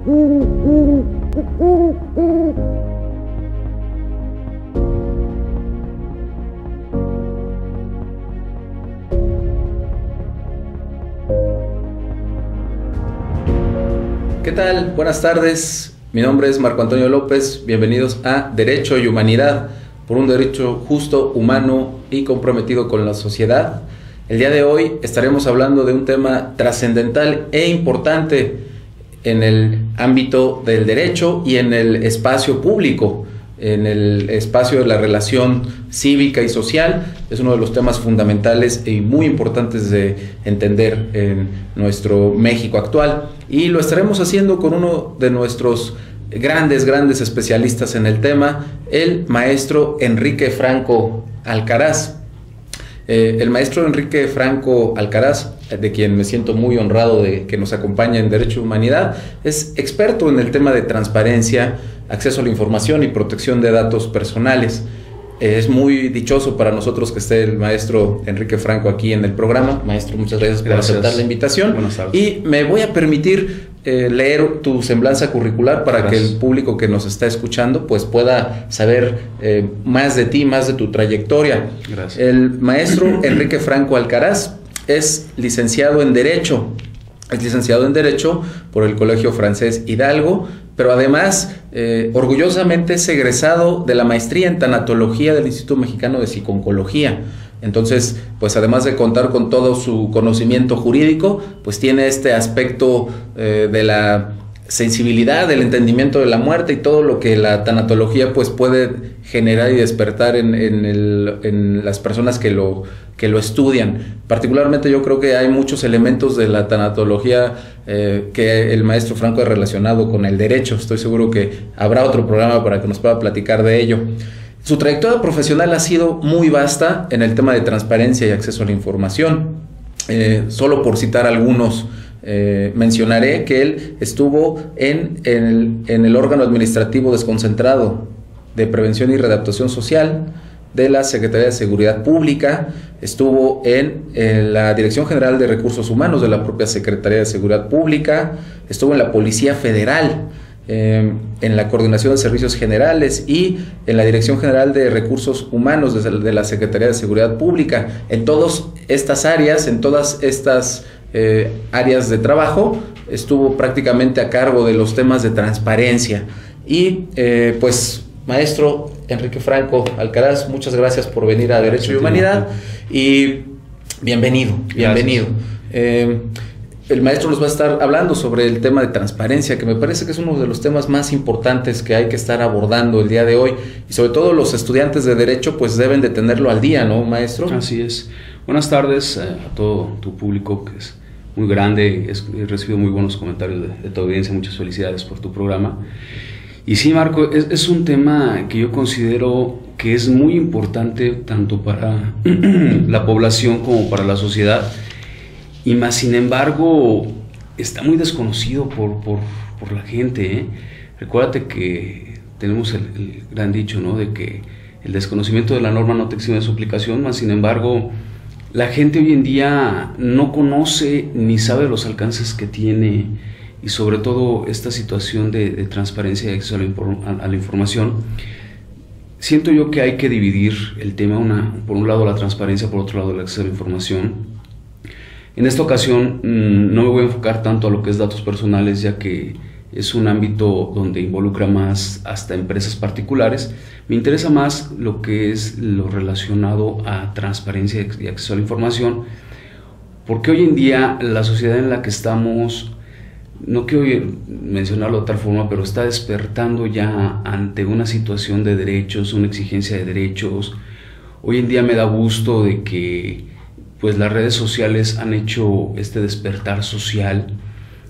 ¿Qué tal? Buenas tardes. Mi nombre es Marco Antonio López. Bienvenidos a Derecho y Humanidad, por un derecho justo, humano y comprometido con la sociedad. El día de hoy estaremos hablando de un tema trascendental e importante en el ámbito del derecho y en el espacio público, en el espacio de la relación cívica y social. Es uno de los temas fundamentales y muy importantes de entender en nuestro México actual, y lo estaremos haciendo con uno de nuestros grandes especialistas en el tema, el maestro Enrique Franco Alcaraz. El maestro Enrique Franco Alcaraz, de quien me siento muy honrado de que nos acompañe en Derecho y Humanidad, es experto en el tema de transparencia, acceso a la información y protección de datos personales. Es muy dichoso para nosotros que esté el maestro Enrique Franco aquí en el programa. Maestro, muchas gracias por aceptar la invitación. Buenas tardes. Y me voy a permitir leer tu semblanza curricular para que el público que nos está escuchando pues pueda saber más de ti, más de tu trayectoria. Gracias. El maestro Enrique Franco Alcaraz es licenciado en Derecho. Es licenciado en Derecho por el Colegio Francés Hidalgo, pero además orgullosamente es egresado de la maestría en Tanatología del Instituto Mexicano de Psico-Oncología. Entonces, pues además de contar con todo su conocimiento jurídico, pues tiene este aspecto de la sensibilidad, del entendimiento de la muerte y todo lo que la tanatología pues puede generar y despertar en las personas que lo estudian. Particularmente yo creo que hay muchos elementos de la tanatología que el maestro Franco ha relacionado con el derecho. Estoy seguro que habrá otro programa para que nos pueda platicar de ello. Su trayectoria profesional ha sido muy vasta en el tema de transparencia y acceso a la información. Solo por citar algunos, mencionaré que él estuvo en el órgano administrativo desconcentrado de prevención y readaptación social de la Secretaría de Seguridad Pública, estuvo en la Dirección General de Recursos Humanos de la propia Secretaría de Seguridad Pública, estuvo en la Policía Federal, en la Coordinación de Servicios Generales y en la Dirección General de Recursos Humanos de la Secretaría de Seguridad Pública. En todas estas áreas, áreas de trabajo, estuvo prácticamente a cargo de los temas de transparencia. Y pues, maestro Enrique Franco Alcaraz, muchas gracias por venir a Derecho y Humanidad y bienvenido. El maestro nos va a estar hablando sobre el tema de transparencia, que me parece que es uno de los temas más importantes que hay que estar abordando el día de hoy, y sobre todo los estudiantes de Derecho pues deben de tenerlo al día, ¿no, maestro? Así es. Buenas tardes a todo tu público, que es muy grande. He recibido muy buenos comentarios de tu audiencia. Muchas felicidades por tu programa. Y sí, Marco, es un tema que yo considero que es muy importante tanto para la población como para la sociedad, y más sin embargo está muy desconocido por la gente, ¿eh? Recuérdate que tenemos el gran dicho, ¿no?, de que el desconocimiento de la norma no te exime de su aplicación. Más sin embargo, la gente hoy en día no conoce ni sabe los alcances que tiene, y sobre todo esta situación de transparencia y acceso a la información. Siento yo que hay que dividir el tema, por un lado la transparencia, por otro lado el acceso a la información. En esta ocasión no me voy a enfocar tanto a lo que es datos personales, ya que es un ámbito donde involucra más hasta empresas particulares. Me interesa más lo que es lo relacionado a transparencia y acceso a la información, porque hoy en día la sociedad en la que estamos, no quiero mencionarlo de tal forma, pero está despertando ya ante una situación de derechos, una exigencia de derechos. Hoy en día me da gusto de que pues las redes sociales han hecho este despertar social.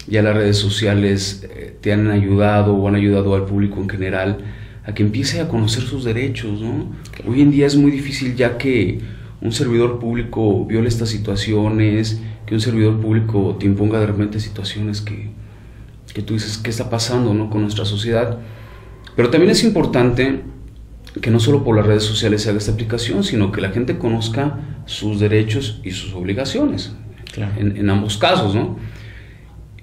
Ya las redes sociales te han ayudado o han ayudado al público en general a que empiece a conocer sus derechos, ¿no? Hoy en día es muy difícil ya que un servidor público viole estas situaciones, que un servidor público te imponga de repente situaciones que tú dices, ¿qué está pasando, no?, con nuestra sociedad? Pero también es importante que no solo por las redes sociales se haga esta aplicación, sino que la gente conozca sus derechos y sus obligaciones, claro, en ambos casos, ¿no?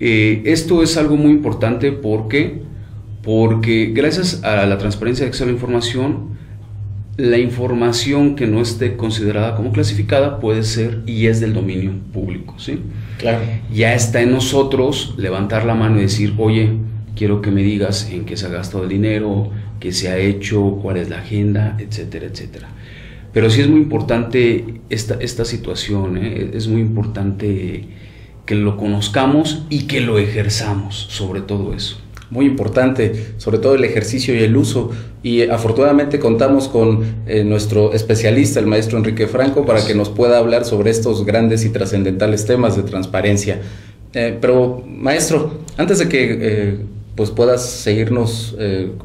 Esto es algo muy importante porque gracias a la transparencia de acceso a la información que no esté considerada como clasificada puede ser y es del dominio público, ¿sí? Claro. Ya está en nosotros levantar la mano y decir, oye, quiero que me digas en qué se ha gastado el dinero, qué se ha hecho, cuál es la agenda, etcétera, etcétera. Pero sí es muy importante esta situación, es muy importante que lo conozcamos y que lo ejerzamos, sobre todo eso. Muy importante, sobre todo el ejercicio y el uso. Y afortunadamente contamos con nuestro especialista, el maestro Enrique Franco, para que nos pueda hablar sobre estos grandes y trascendentales temas de transparencia. Pero, maestro, antes de que pues puedas seguirnos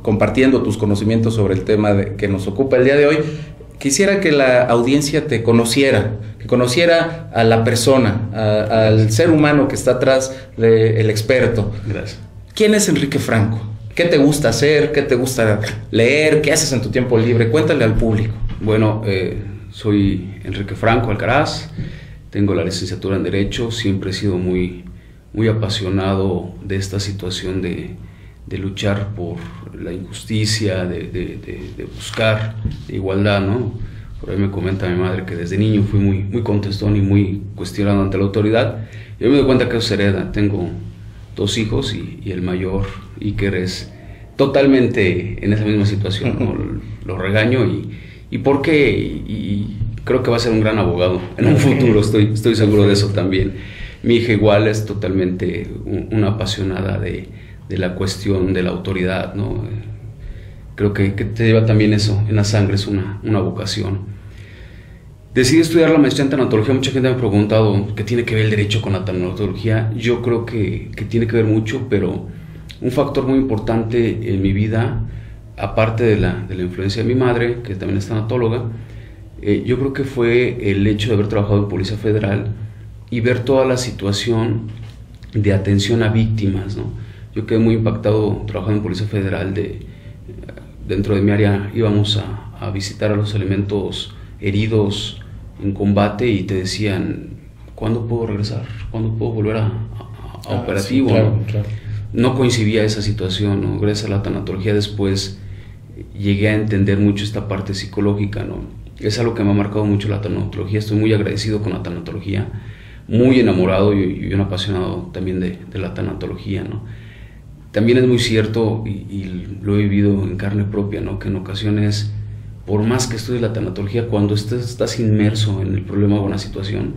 compartiendo tus conocimientos sobre el tema que nos ocupa el día de hoy, quisiera que la audiencia te conociera, que conociera a la persona, al ser humano que está atrás del experto. Gracias. ¿Quién es Enrique Franco? ¿Qué te gusta hacer? ¿Qué te gusta leer? ¿Qué haces en tu tiempo libre? Cuéntale al público. Bueno, soy Enrique Franco Alcaraz, tengo la licenciatura en Derecho, siempre he sido muy apasionado de esta situación de luchar por la injusticia, de buscar igualdad, ¿no? Por ahí me comenta mi madre que desde niño fui muy contestón y muy cuestionado ante la autoridad. Yo me doy cuenta que eso se hereda. Tengo 2 hijos y el mayor, Iker, es totalmente en esa misma situación, ¿no? Lo regaño y ¿por qué? Y creo que va a ser un gran abogado en un futuro, estoy seguro de eso también. Mi hija igual es totalmente una apasionada de la cuestión de la autoridad, ¿no? Creo que te lleva también eso en la sangre, es una vocación. Decidí estudiar la maestría en tanatología. Mucha gente me ha preguntado qué tiene que ver el derecho con la tanatología. Yo creo que tiene que ver mucho, pero un factor muy importante en mi vida, aparte de la influencia de mi madre, que también es tanatóloga, yo creo que fue el hecho de haber trabajado en Policía Federal y ver toda la situación de atención a víctimas, ¿no? Yo quedé muy impactado trabajando en Policía Federal. Dentro de mi área íbamos a visitar a los elementos heridos en combate y te decían, ¿cuándo puedo regresar? ¿Cuándo puedo volver a operativo? Sí, claro, ¿no? Claro. No coincidía esa situación, ¿no? Gracias a la tanatología después llegué a entender mucho esta parte psicológica, ¿no? Es algo que me ha marcado mucho la tanatología. Estoy muy agradecido con la tanatología, muy enamorado y un apasionado también de la tanatología, ¿no? También es muy cierto, y lo he vivido en carne propia, ¿no? Que en ocasiones, por más que estudies la tanatología, cuando estás inmerso en el problema o una situación,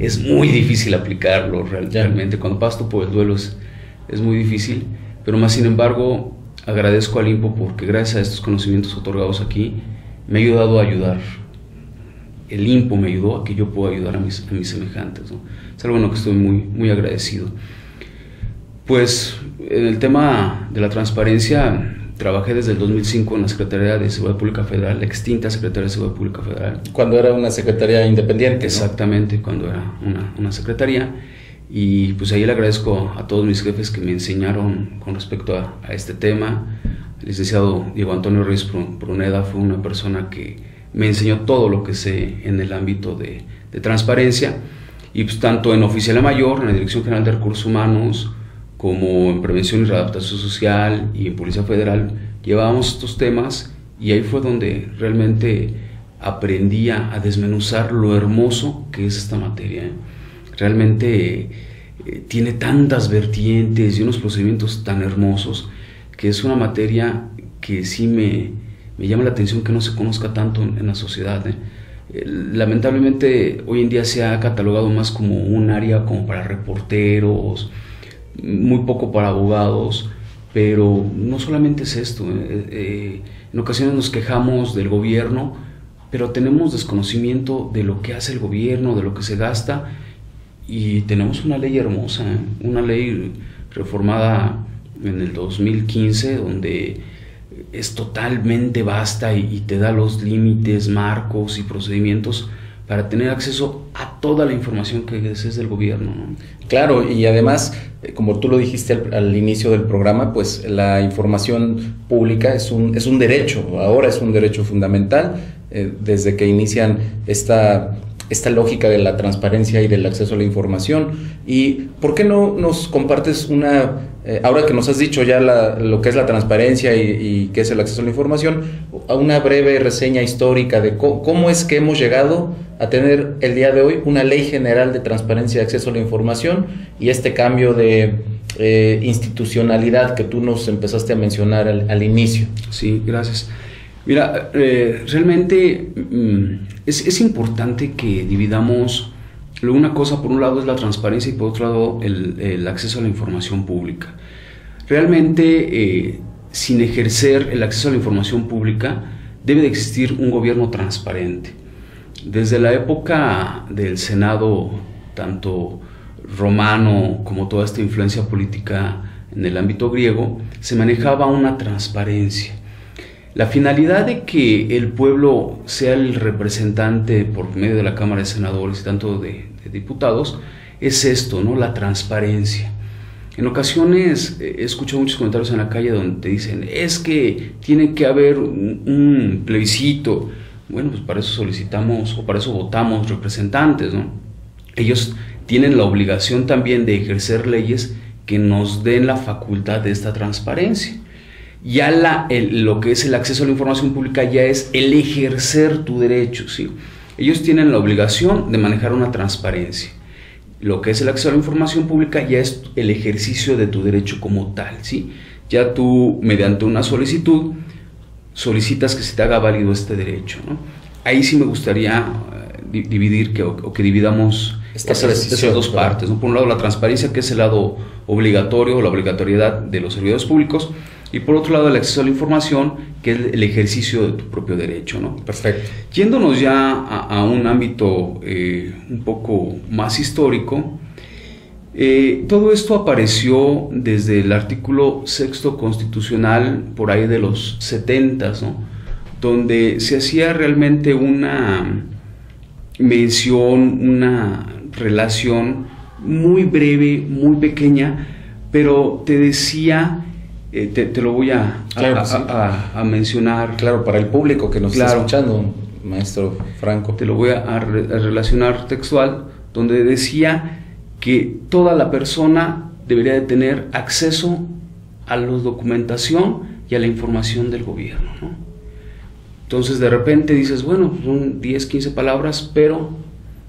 es muy difícil aplicarlo realmente. Cuando pasas tú por el duelo es muy difícil, pero más sin embargo agradezco al INPO porque gracias a estos conocimientos otorgados aquí me ha ayudado a ayudar. El INPO me ayudó a que yo pueda ayudar a mis semejantes, ¿no? Es algo en lo que estoy muy agradecido. Pues en el tema de la transparencia, trabajé desde el 2005 en la Secretaría de Seguridad Pública Federal, la extinta Secretaría de Seguridad Pública Federal. Cuando era una secretaría independiente, ¿no? Exactamente, cuando era una secretaría. Y pues ahí le agradezco a todos mis jefes que me enseñaron con respecto a este tema. El licenciado Diego Antonio Ruiz Pruneda fue una persona que me enseñó todo lo que sé en el ámbito de transparencia. Y pues tanto en Oficialía Mayor, en la Dirección General de Recursos Humanos, como en Prevención y Readaptación Social y en Policía Federal, llevábamos estos temas y ahí fue donde realmente aprendí a desmenuzar lo hermoso que es esta materia. Realmente tiene tantas vertientes y unos procedimientos tan hermosos que es una materia que sí me llama la atención que no se conozca tanto en la sociedad. Lamentablemente hoy en día se ha catalogado más como un área como para reporteros, muy poco para abogados, pero no solamente es esto. En ocasiones nos quejamos del gobierno, pero tenemos desconocimiento de lo que hace el gobierno, de lo que se gasta, y tenemos una ley hermosa, una ley reformada en el 2015, donde es totalmente vasta y te da los límites, marcos y procedimientos para tener acceso a toda la información que desees del gobierno, ¿no? Claro, y además, como tú lo dijiste al inicio del programa, pues la información pública es un derecho, ahora es un derecho fundamental, desde que inician esta esta lógica de la transparencia y del acceso a la información. ¿Y por qué no nos compartes ahora que nos has dicho ya lo que es la transparencia y qué es el acceso a la información, una breve reseña histórica de cómo es que hemos llegado a tener el día de hoy una ley general de transparencia y acceso a la información y este cambio de institucionalidad que tú nos empezaste a mencionar al inicio? Sí, gracias. Mira, realmente es importante que dividamos una cosa. Por un lado es la transparencia y por otro lado el acceso a la información pública. Realmente, sin ejercer el acceso a la información pública, debe de existir un gobierno transparente. Desde la época del Senado, tanto romano como toda esta influencia política en el ámbito griego, se manejaba una transparencia. La finalidad de que el pueblo sea el representante por medio de la Cámara de Senadores y tanto de diputados es esto, ¿no? La transparencia. En ocasiones he escuchado muchos comentarios en la calle donde te dicen, es que tiene que haber un plebiscito. Bueno, pues para eso solicitamos o para eso votamos representantes, ¿no? Ellos tienen la obligación también de ejercer leyes que nos den la facultad de esta transparencia. Ya lo que es el acceso a la información pública ya es el ejercer tu derecho, ¿sí? Ellos tienen la obligación de manejar una transparencia. Lo que es el acceso a la información pública ya es el ejercicio de tu derecho como tal, ¿sí? Ya tú, mediante una solicitud, solicitas que se te haga válido este derecho, ¿no? Ahí sí me gustaría dividir que dividamos esas dos partes, ¿no? Por un lado la transparencia, que es el lado obligatorio, la obligatoriedad de los servidores públicos, y por otro lado el acceso a la información, que es el ejercicio de tu propio derecho, ¿no? Perfecto. Yéndonos ya a un ámbito un poco más histórico, todo esto apareció desde el artículo 6º constitucional, por ahí de los 70s, ¿no? Donde se hacía realmente una mención, una relación muy breve, muy pequeña, pero te decía, te lo voy a mencionar. Claro, para el público que nos está escuchando, maestro Franco. Te lo voy a relacionar textual, donde decía que toda la persona debería de tener acceso a la documentación y a la información del gobierno, ¿no? Entonces de repente dices, bueno, son 10, 15 palabras, pero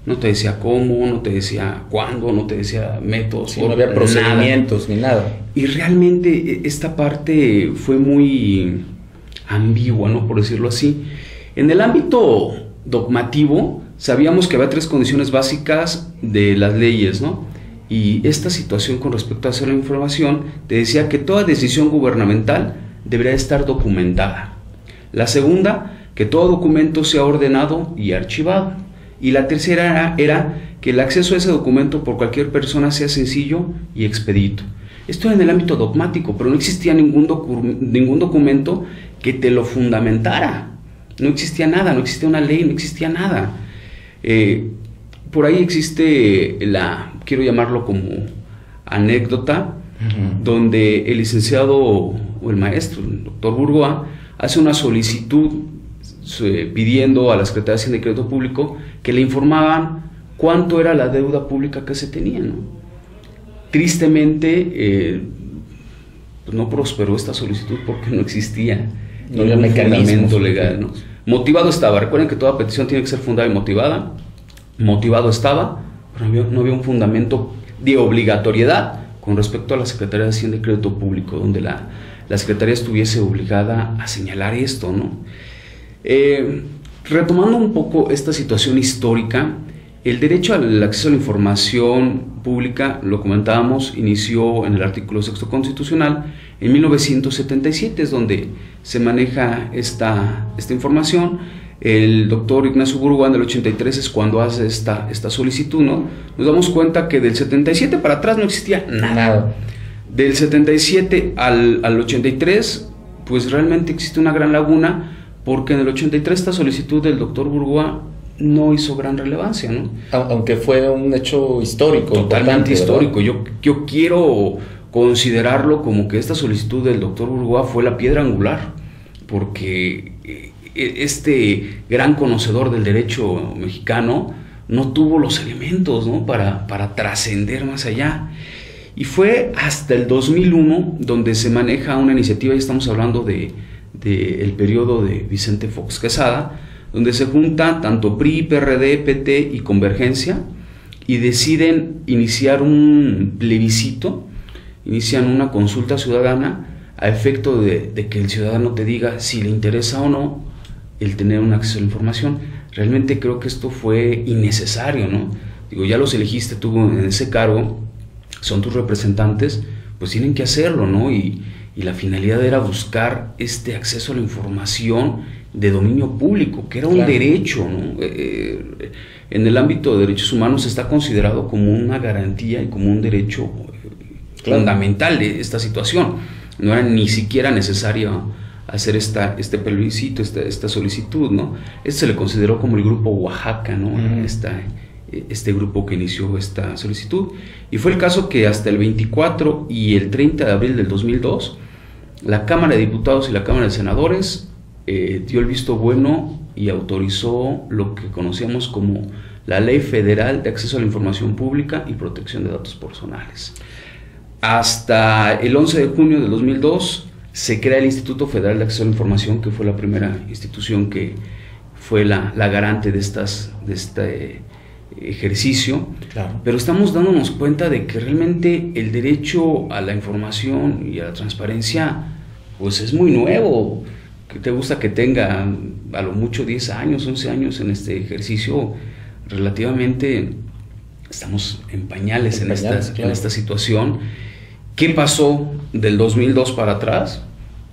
no te decía cómo, no te decía cuándo, no te decía métodos. Sí, no había procedimientos ni nada. Y realmente esta parte fue muy ambigua, ¿no? Por decirlo así. En el ámbito dogmativo, sabíamos que había 3 condiciones básicas de las leyes, ¿no? Y esta situación con respecto a hacer la información te decía que toda decisión gubernamental debería estar documentada. La segunda, que todo documento sea ordenado y archivado. Y la tercera era que el acceso a ese documento por cualquier persona sea sencillo y expedito. Esto era en el ámbito dogmático, pero no existía ningún documento que te lo fundamentara. No existía nada, no existía una ley, no existía nada. Por ahí existe quiero llamarlo como anécdota, donde el licenciado o el maestro, el doctor Burgoa, hace una solicitud pidiendo a la Secretaría de Hacienda y Crédito Público que le informaban cuánto era la deuda pública que se tenía, ¿no? Tristemente, pues no prosperó esta solicitud porque no existía ningún fundamento legal, ¿no? Motivado estaba, recuerden que toda petición tiene que ser fundada y motivada. Motivado estaba, pero no había un fundamento de obligatoriedad con respecto a la Secretaría de Hacienda y Crédito Público, donde la Secretaría estuviese obligada a señalar esto, ¿no? Retomando un poco esta situación histórica, el derecho al acceso a la información pública, lo comentábamos, inició en el artículo 6º constitucional en 1977, es donde se maneja esta información. El doctor Ignacio Burgoa en el 83 es cuando hace esta solicitud, ¿no? Nos damos cuenta que del 77 para atrás no existía nada. Del 77 al 83, pues realmente existe una gran laguna, porque en el 83 esta solicitud del doctor Burgoa no hizo gran relevancia, ¿no? Aunque fue un hecho histórico. Totalmente histórico. Yo quiero considerarlo como que esta solicitud del doctor Burgoa fue la piedra angular, porque este gran conocedor del derecho mexicano no tuvo los elementos, ¿no?, para trascender más allá. Y fue hasta el 2001 donde se maneja una iniciativa, y estamos hablando de el periodo de Vicente Fox Quesada, donde se junta tanto PRI, PRD, PT y Convergencia, y deciden iniciar un plebiscito, inician una consulta ciudadana a efecto de que el ciudadano te diga si le interesa o no el tener un acceso a la información. Realmente creo que esto fue innecesario, ¿no? Digo, ya los elegiste tú en ese cargo, son tus representantes, pues tienen que hacerlo, ¿no? Y la finalidad era buscar este acceso a la información de dominio público, que era un derecho, ¿no? En el ámbito de derechos humanos está considerado como una garantía y como un derecho fundamental de esta situación. No era ni siquiera necesario hacer este plebiscito, esta solicitud, ¿no? Este se le consideró como el grupo Oaxaca, ¿no? Este grupo que inició esta solicitud. Y fue el caso que hasta el 24 y el 30 de abril del 2002, la Cámara de Diputados y la Cámara de Senadores dio el visto bueno y autorizó lo que conocíamos como la Ley Federal de Acceso a la Información Pública y Protección de Datos Personales. Hasta el 11 de junio de 2002 se crea el Instituto Federal de Acceso a la Información, que fue la primera institución que fue la garante de este ejercicio. Claro. Pero estamos dándonos cuenta de que realmente el derecho a la información y a la transparencia pues es muy nuevo. ¿Qué te gusta que tenga a lo mucho 10 años, 11 años en este ejercicio? Relativamente estamos en pañales, en esta situación. ¿Qué pasó del 2002 para atrás?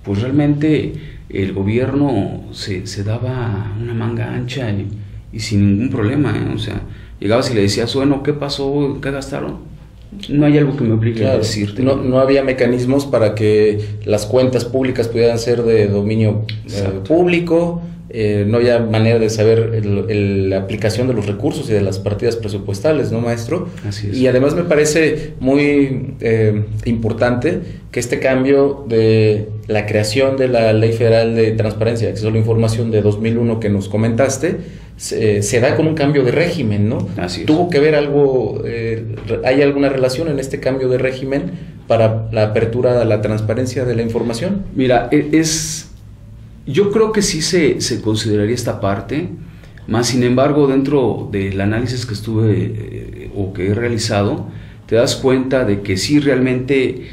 Pues realmente el gobierno se daba una manga ancha y sin ningún problema, ¿eh? O sea, llegabas y le decías, bueno, ¿qué pasó? ¿Qué gastaron? No hay algo que me obligue a decirte. No había mecanismos para que las cuentas públicas pudieran ser de dominio público. No había manera de saber la aplicación de los recursos y de las partidas presupuestales, ¿no, maestro? Así es. Y además me parece muy importante que este cambio de la creación de la Ley Federal de Transparencia y Acceso a la Información de 2001 que nos comentaste, se da con un cambio de régimen, ¿no? Así es. ¿Tuvo que ver algo, hay alguna relación en este cambio de régimen para la apertura a la transparencia de la información? Mira, yo creo que sí se consideraría esta parte, más sin embargo dentro del análisis que estuve o que he realizado, te das cuenta de que sí realmente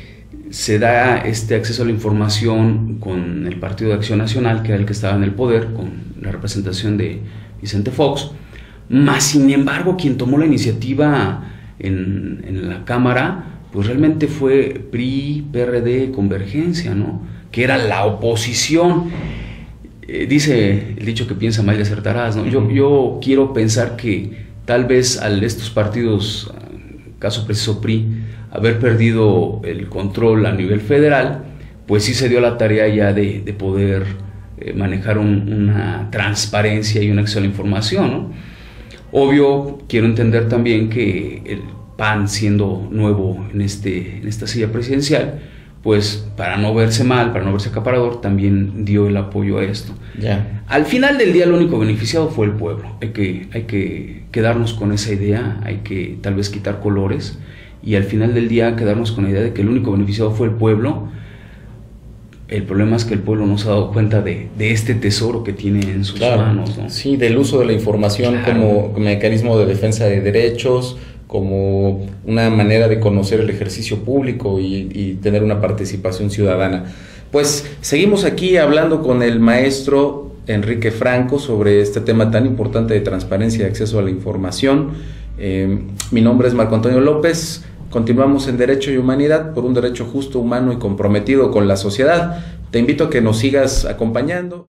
se da este acceso a la información con el Partido de Acción Nacional, que era el que estaba en el poder, con la representación de Vicente Fox, más sin embargo quien tomó la iniciativa en la Cámara, pues realmente fue PRI, PRD, Convergencia, ¿no? Que era la oposición. Dice el dicho que piensa mal y acertarás, ¿no? Yo quiero pensar que tal vez al estos partidos, caso preciso PRI, haber perdido el control a nivel federal, pues sí se dio la tarea ya de poder manejar una transparencia y un acceso a la información, ¿no? Obvio, quiero entender también que el PAN, siendo nuevo en esta silla presidencial, pues para no verse mal, para no verse acaparador, también dio el apoyo a esto. Al final del día el único beneficiado fue el pueblo. Hay que quedarnos con esa idea, hay que tal vez quitar colores y al final del día quedarnos con la idea de que el único beneficiado fue el pueblo. El problema es que el pueblo no se ha dado cuenta de este tesoro que tiene en sus manos, ¿no? Sí, del uso de la información como mecanismo de defensa de derechos, como una manera de conocer el ejercicio público y tener una participación ciudadana. Pues seguimos aquí hablando con el maestro Enrique Franco sobre este tema tan importante de transparencia y acceso a la información. Mi nombre es Marco Antonio López. Continuamos en Derecho y Humanidad por un derecho justo, humano y comprometido con la sociedad. Te invito a que nos sigas acompañando.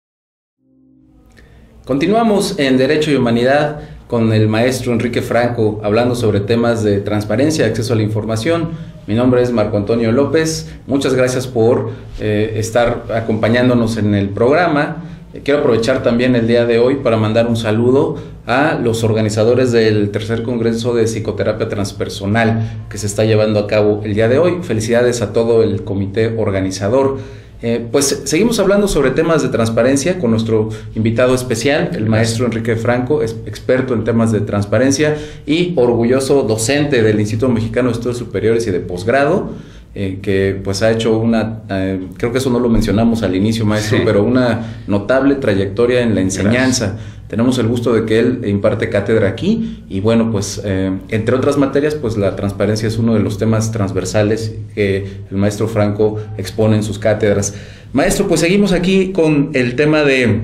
Continuamos en Derecho y Humanidad con el maestro Enrique Franco hablando sobre temas de transparencia y acceso a la información. Mi nombre es Marco Antonio López. Muchas gracias por estar acompañándonos en el programa. Quiero aprovechar también el día de hoy para mandar un saludo a los organizadores del tercer Congreso de Psicoterapia Transpersonal que se está llevando a cabo el día de hoy. Felicidades a todo el comité organizador. Pues seguimos hablando sobre temas de transparencia con nuestro invitado especial, el maestro Enrique Franco, es experto en temas de transparencia y orgulloso docente del Instituto Mexicano de Estudios Superiores y de Posgrado, que pues ha hecho creo que eso no lo mencionamos al inicio, maestro, sí, pero una notable trayectoria en la enseñanza. Gracias. Tenemos el gusto de que él imparte cátedra aquí y bueno, pues entre otras materias, pues la transparencia es uno de los temas transversales que el maestro Franco expone en sus cátedras. Maestro, pues seguimos aquí con el tema de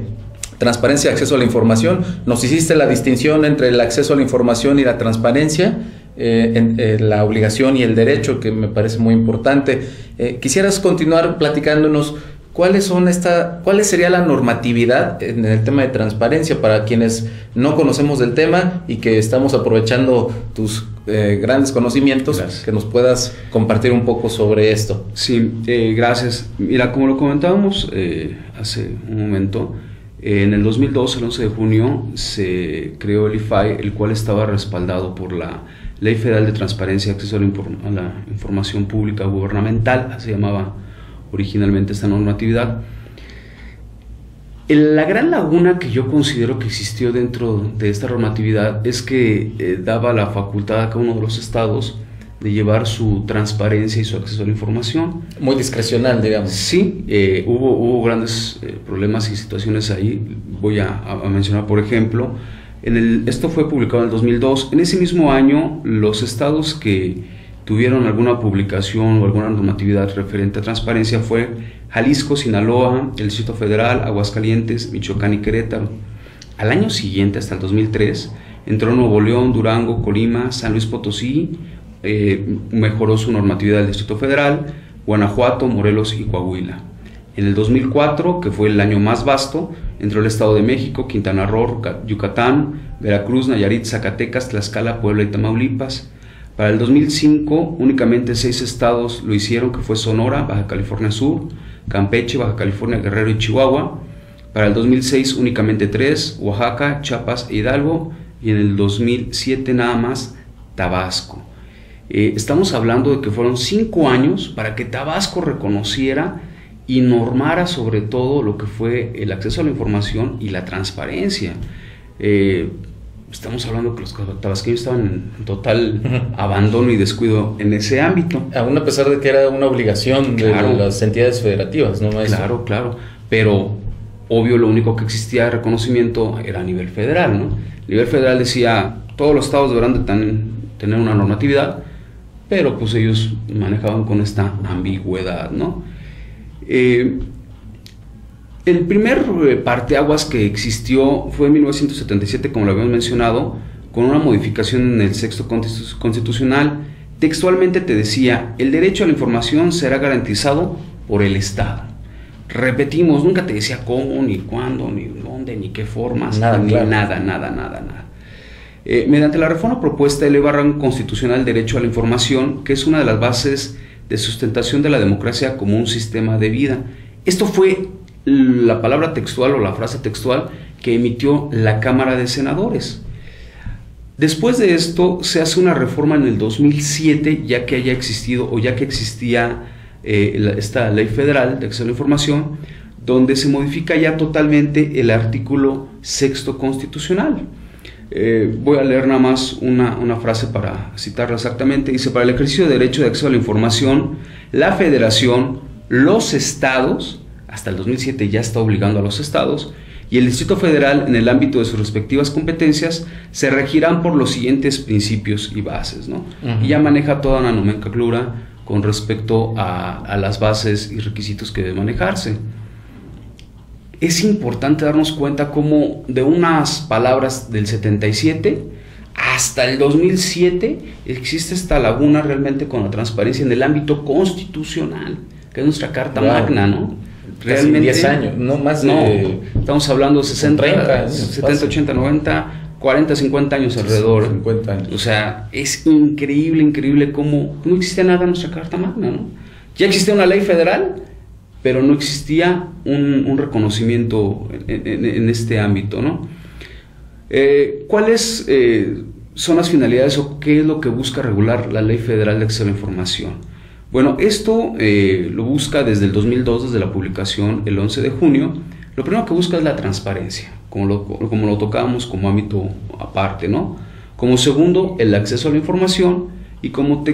transparencia y acceso a la información. Nos hiciste la distinción entre el acceso a la información y la transparencia, la obligación y el derecho, que me parece muy importante. Quisieras continuar platicándonos ¿cuál sería la normatividad en el tema de transparencia para quienes no conocemos del tema y que estamos aprovechando tus grandes conocimientos? Gracias. Que nos puedas compartir un poco sobre esto. Sí, gracias. Mira, como lo comentábamos hace un momento, en el 2002, el 11 de junio, se creó el IFAI, el cual estaba respaldado por la Ley Federal de Transparencia y Acceso a la Información Pública Gubernamental, así se llamaba originalmente esta normatividad. La gran laguna que yo considero que existió dentro de esta normatividad es que daba la facultad a cada uno de los estados de llevar su transparencia y su acceso a la información. Muy discrecional, digamos. Sí, hubo grandes problemas y situaciones ahí. Voy a mencionar, por ejemplo, esto fue publicado en el 2002. En ese mismo año, los estados que tuvieron alguna publicación o alguna normatividad referente a transparencia fue Jalisco, Sinaloa, el Distrito Federal, Aguascalientes, Michoacán y Querétaro. Al año siguiente, hasta el 2003, entró Nuevo León, Durango, Colima, San Luis Potosí, mejoró su normatividad el Distrito Federal, Guanajuato, Morelos y Coahuila. En el 2004, que fue el año más vasto, entró el Estado de México, Quintana Roo, Yucatán, Veracruz, Nayarit, Zacatecas, Tlaxcala, Puebla y Tamaulipas. Para el 2005, únicamente 6 estados lo hicieron, que fue Sonora, Baja California Sur, Campeche, Baja California, Guerrero y Chihuahua. Para el 2006, únicamente 3, Oaxaca, Chiapas e Hidalgo. Y en el 2007 nada más, Tabasco. Estamos hablando de que fueron 5 años para que Tabasco reconociera y normara sobre todo lo que fue el acceso a la información y la transparencia. Estamos hablando que los tabasqueños estaban en total abandono y descuido en ese ámbito. Aún a pesar de que era una obligación de las entidades federativas, ¿no, maestro? Claro. Pero, obvio, lo único que existía de reconocimiento era a nivel federal, ¿no? A nivel federal decía, todos los estados deberán de tener una normatividad, pero pues ellos manejaban con esta ambigüedad, ¿no? El primer parteaguas que existió fue en 1977, como lo habíamos mencionado, con una modificación en el texto constitucional. Textualmente te decía, el derecho a la información será garantizado por el Estado. Repetimos, nunca te decía cómo, ni cuándo, ni dónde, ni qué formas, nada. Mediante la reforma propuesta eleva al rango constitucional el derecho a la información, que es una de las bases de sustentación de la democracia como un sistema de vida. Esto fue la palabra textual o la frase textual que emitió la Cámara de Senadores. Después de esto se hace una reforma en el 2007, ya que existía esta ley federal de acceso a la información, donde se modifica ya totalmente el artículo 6º constitucional. Voy a leer nada más una frase para citarla exactamente. Dice: para el ejercicio de derecho de acceso a la información, la Federación, los estados, hasta el 2007 ya está obligando a los estados, y el Distrito Federal, en el ámbito de sus respectivas competencias, se regirán por los siguientes principios y bases, ¿no? Y ya maneja toda una nomenclatura con respecto a las bases y requisitos que debe manejarse. Es importante darnos cuenta cómo de unas palabras del 77 hasta el 2007 existe esta laguna realmente con la transparencia en el ámbito constitucional, que es nuestra Carta Magna, ¿no? Realmente 10 años, no más de... No, estamos hablando de 60, 30 años, 70, 80, 90, 40, 50 años alrededor. 50 años. O sea, es increíble cómo no existía nada en nuestra Carta Magna, ¿no? Ya existía una ley federal, pero no existía un reconocimiento en este ámbito, ¿no? ¿Cuáles son las finalidades o qué es lo que busca regular la Ley Federal de Acceso a la Información? Bueno, esto lo busca desde el 2002, desde la publicación el 11 de junio. Lo primero que busca es la transparencia, como lo tocábamos como ámbito aparte, ¿no? Como segundo, el acceso a la información, y como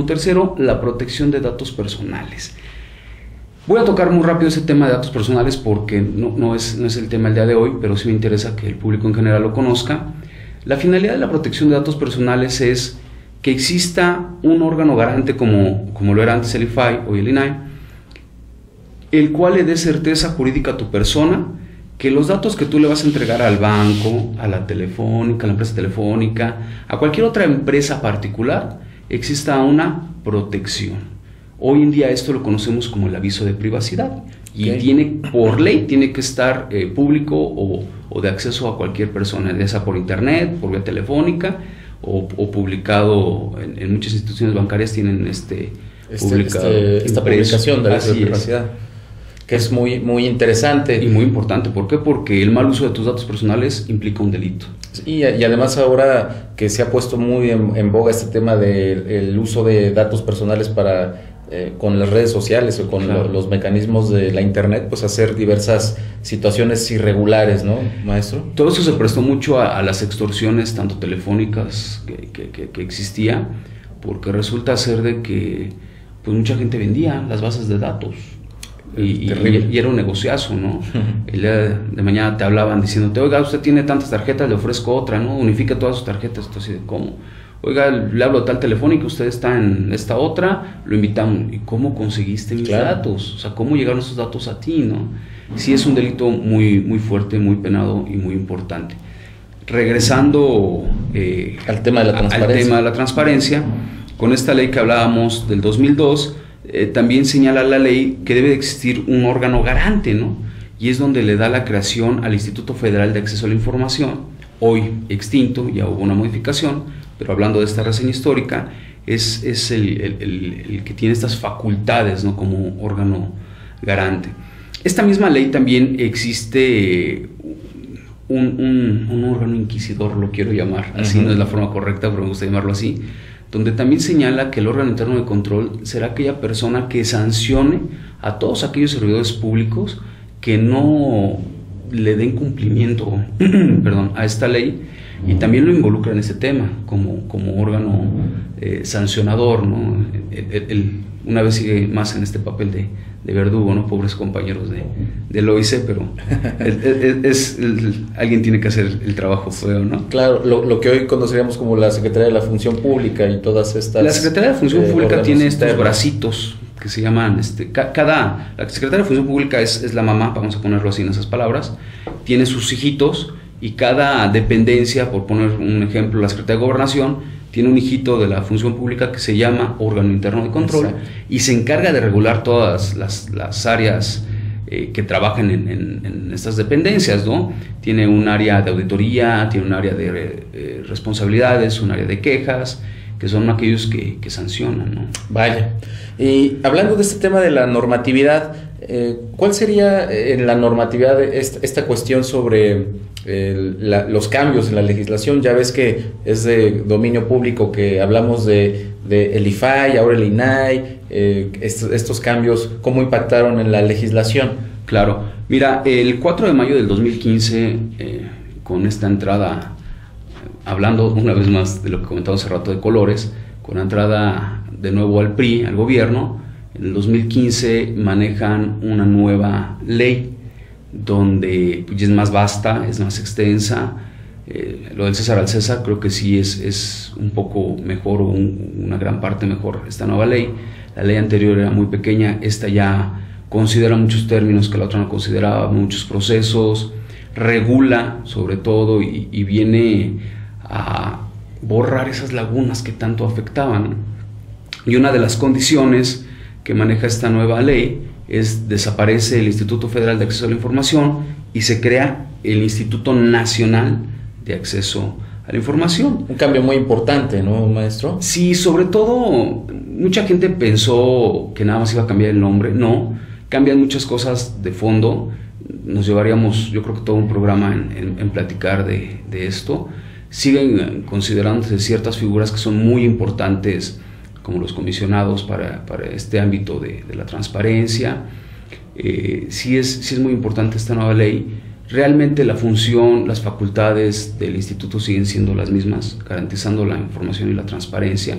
tercero, la protección de datos personales. Voy a tocar muy rápido ese tema de datos personales porque no es el tema del día de hoy, pero sí me interesa que el público en general lo conozca. La finalidad de la protección de datos personales es que exista un órgano garante como lo era antes el IFAI o el INAI, el cual le dé certeza jurídica a tu persona que los datos que tú le vas a entregar al banco, a la telefónica, a la empresa telefónica, a cualquier otra empresa particular, exista una protección. Hoy en día esto lo conocemos como el aviso de privacidad, y por ley tiene que estar público o de acceso a cualquier persona, ya sea por internet, por vía telefónica o publicado en muchas instituciones bancarias tienen esta publicación de aviso de privacidad. Que es muy, muy interesante. Y muy importante. ¿Por qué? Porque el mal uso de tus datos personales implica un delito. Y además ahora que se ha puesto muy en boga este tema del uso de datos personales con las redes sociales o con los mecanismos de la internet, pues hacer diversas situaciones irregulares, ¿no, maestro? Todo eso se prestó mucho a las extorsiones, tanto telefónicas que existía, porque resulta ser de que pues mucha gente vendía las bases de datos. Y era un negociazo, ¿no? El día de mañana te hablaban diciéndote, oiga, usted tiene tantas tarjetas, le ofrezco otra, ¿no? Unifique todas sus tarjetas. Entonces, ¿cómo? Oiga, le hablo de tal telefónica, usted está en esta otra, lo invitamos. ¿Y cómo conseguiste mis datos? O sea, ¿cómo llegaron esos datos a ti, no? Sí, es un delito muy, muy fuerte, muy penado y muy importante. Regresando al tema de la transparencia, con esta ley que hablábamos del 2002, también señala la ley que debe de existir un órgano garante, ¿no? Y es donde le da la creación al Instituto Federal de Acceso a la Información, hoy extinto, ya hubo una modificación, pero hablando de esta reseña histórica, es el que tiene estas facultades, ¿no? Como órgano garante. Esta misma ley también existe un órgano inquisidor, lo quiero llamar, así no es la forma correcta, pero me gusta llamarlo así, donde también señala que el órgano interno de control será aquella persona que sancione a todos aquellos servidores públicos que no le den cumplimiento a esta ley, y también lo involucra en este tema como órgano sancionador, ¿no? Una vez sigue más en este papel de verdugo, ¿no? Pobres compañeros del OIC, pero alguien tiene que hacer el trabajo feo, ¿no? Claro, lo que hoy conoceríamos como la Secretaría de la Función Pública y todas estas... La Secretaría de la Función Pública tiene estos bracitos que se llaman... La Secretaría de la Función Pública es la mamá, vamos a ponerlo así en esas palabras, tiene sus hijitos, y cada dependencia, por poner un ejemplo, la Secretaría de Gobernación tiene un hijito de la función pública que se llama órgano interno de control. Exacto. Y se encarga de regular todas las áreas que trabajan en estas dependencias, ¿no? Tiene un área de auditoría, tiene un área de responsabilidades, un área de quejas, que son aquellos que sancionan, ¿no? Vaya. Y hablando de este tema de la normatividad, ¿cuál sería en la normatividad esta cuestión sobre los cambios en la legislación? Ya ves que es de dominio público que hablamos de el IFAI, ahora el INAI, estos cambios, ¿cómo impactaron en la legislación? Claro, mira, el 4 de mayo del 2015, con esta entrada, hablando una vez más de lo que comentamos hace rato de colores, con la entrada de nuevo al PRI, al gobierno, en el 2015 manejan una nueva ley donde es más vasta, es más extensa. Lo del César al César creo que sí es un poco mejor, o una gran parte mejor esta nueva ley. La ley anterior era muy pequeña, esta ya considera muchos términos que la otra no consideraba, muchos procesos, regula sobre todo y viene a borrar esas lagunas que tanto afectaban. Y una de las condiciones que maneja esta nueva ley desaparece el Instituto Federal de Acceso a la Información y se crea el Instituto Nacional de Acceso a la Información. Un cambio muy importante, ¿no, maestro? Sí, sobre todo mucha gente pensó que nada más iba a cambiar el nombre. No, cambian muchas cosas de fondo. Nos llevaríamos, yo creo que todo un programa en platicar de esto. Siguen considerándose ciertas figuras que son muy importantes como los comisionados para este ámbito de la transparencia. Sí es muy importante esta nueva ley. Realmente la función, las facultades del instituto siguen siendo las mismas, garantizando la información y la transparencia,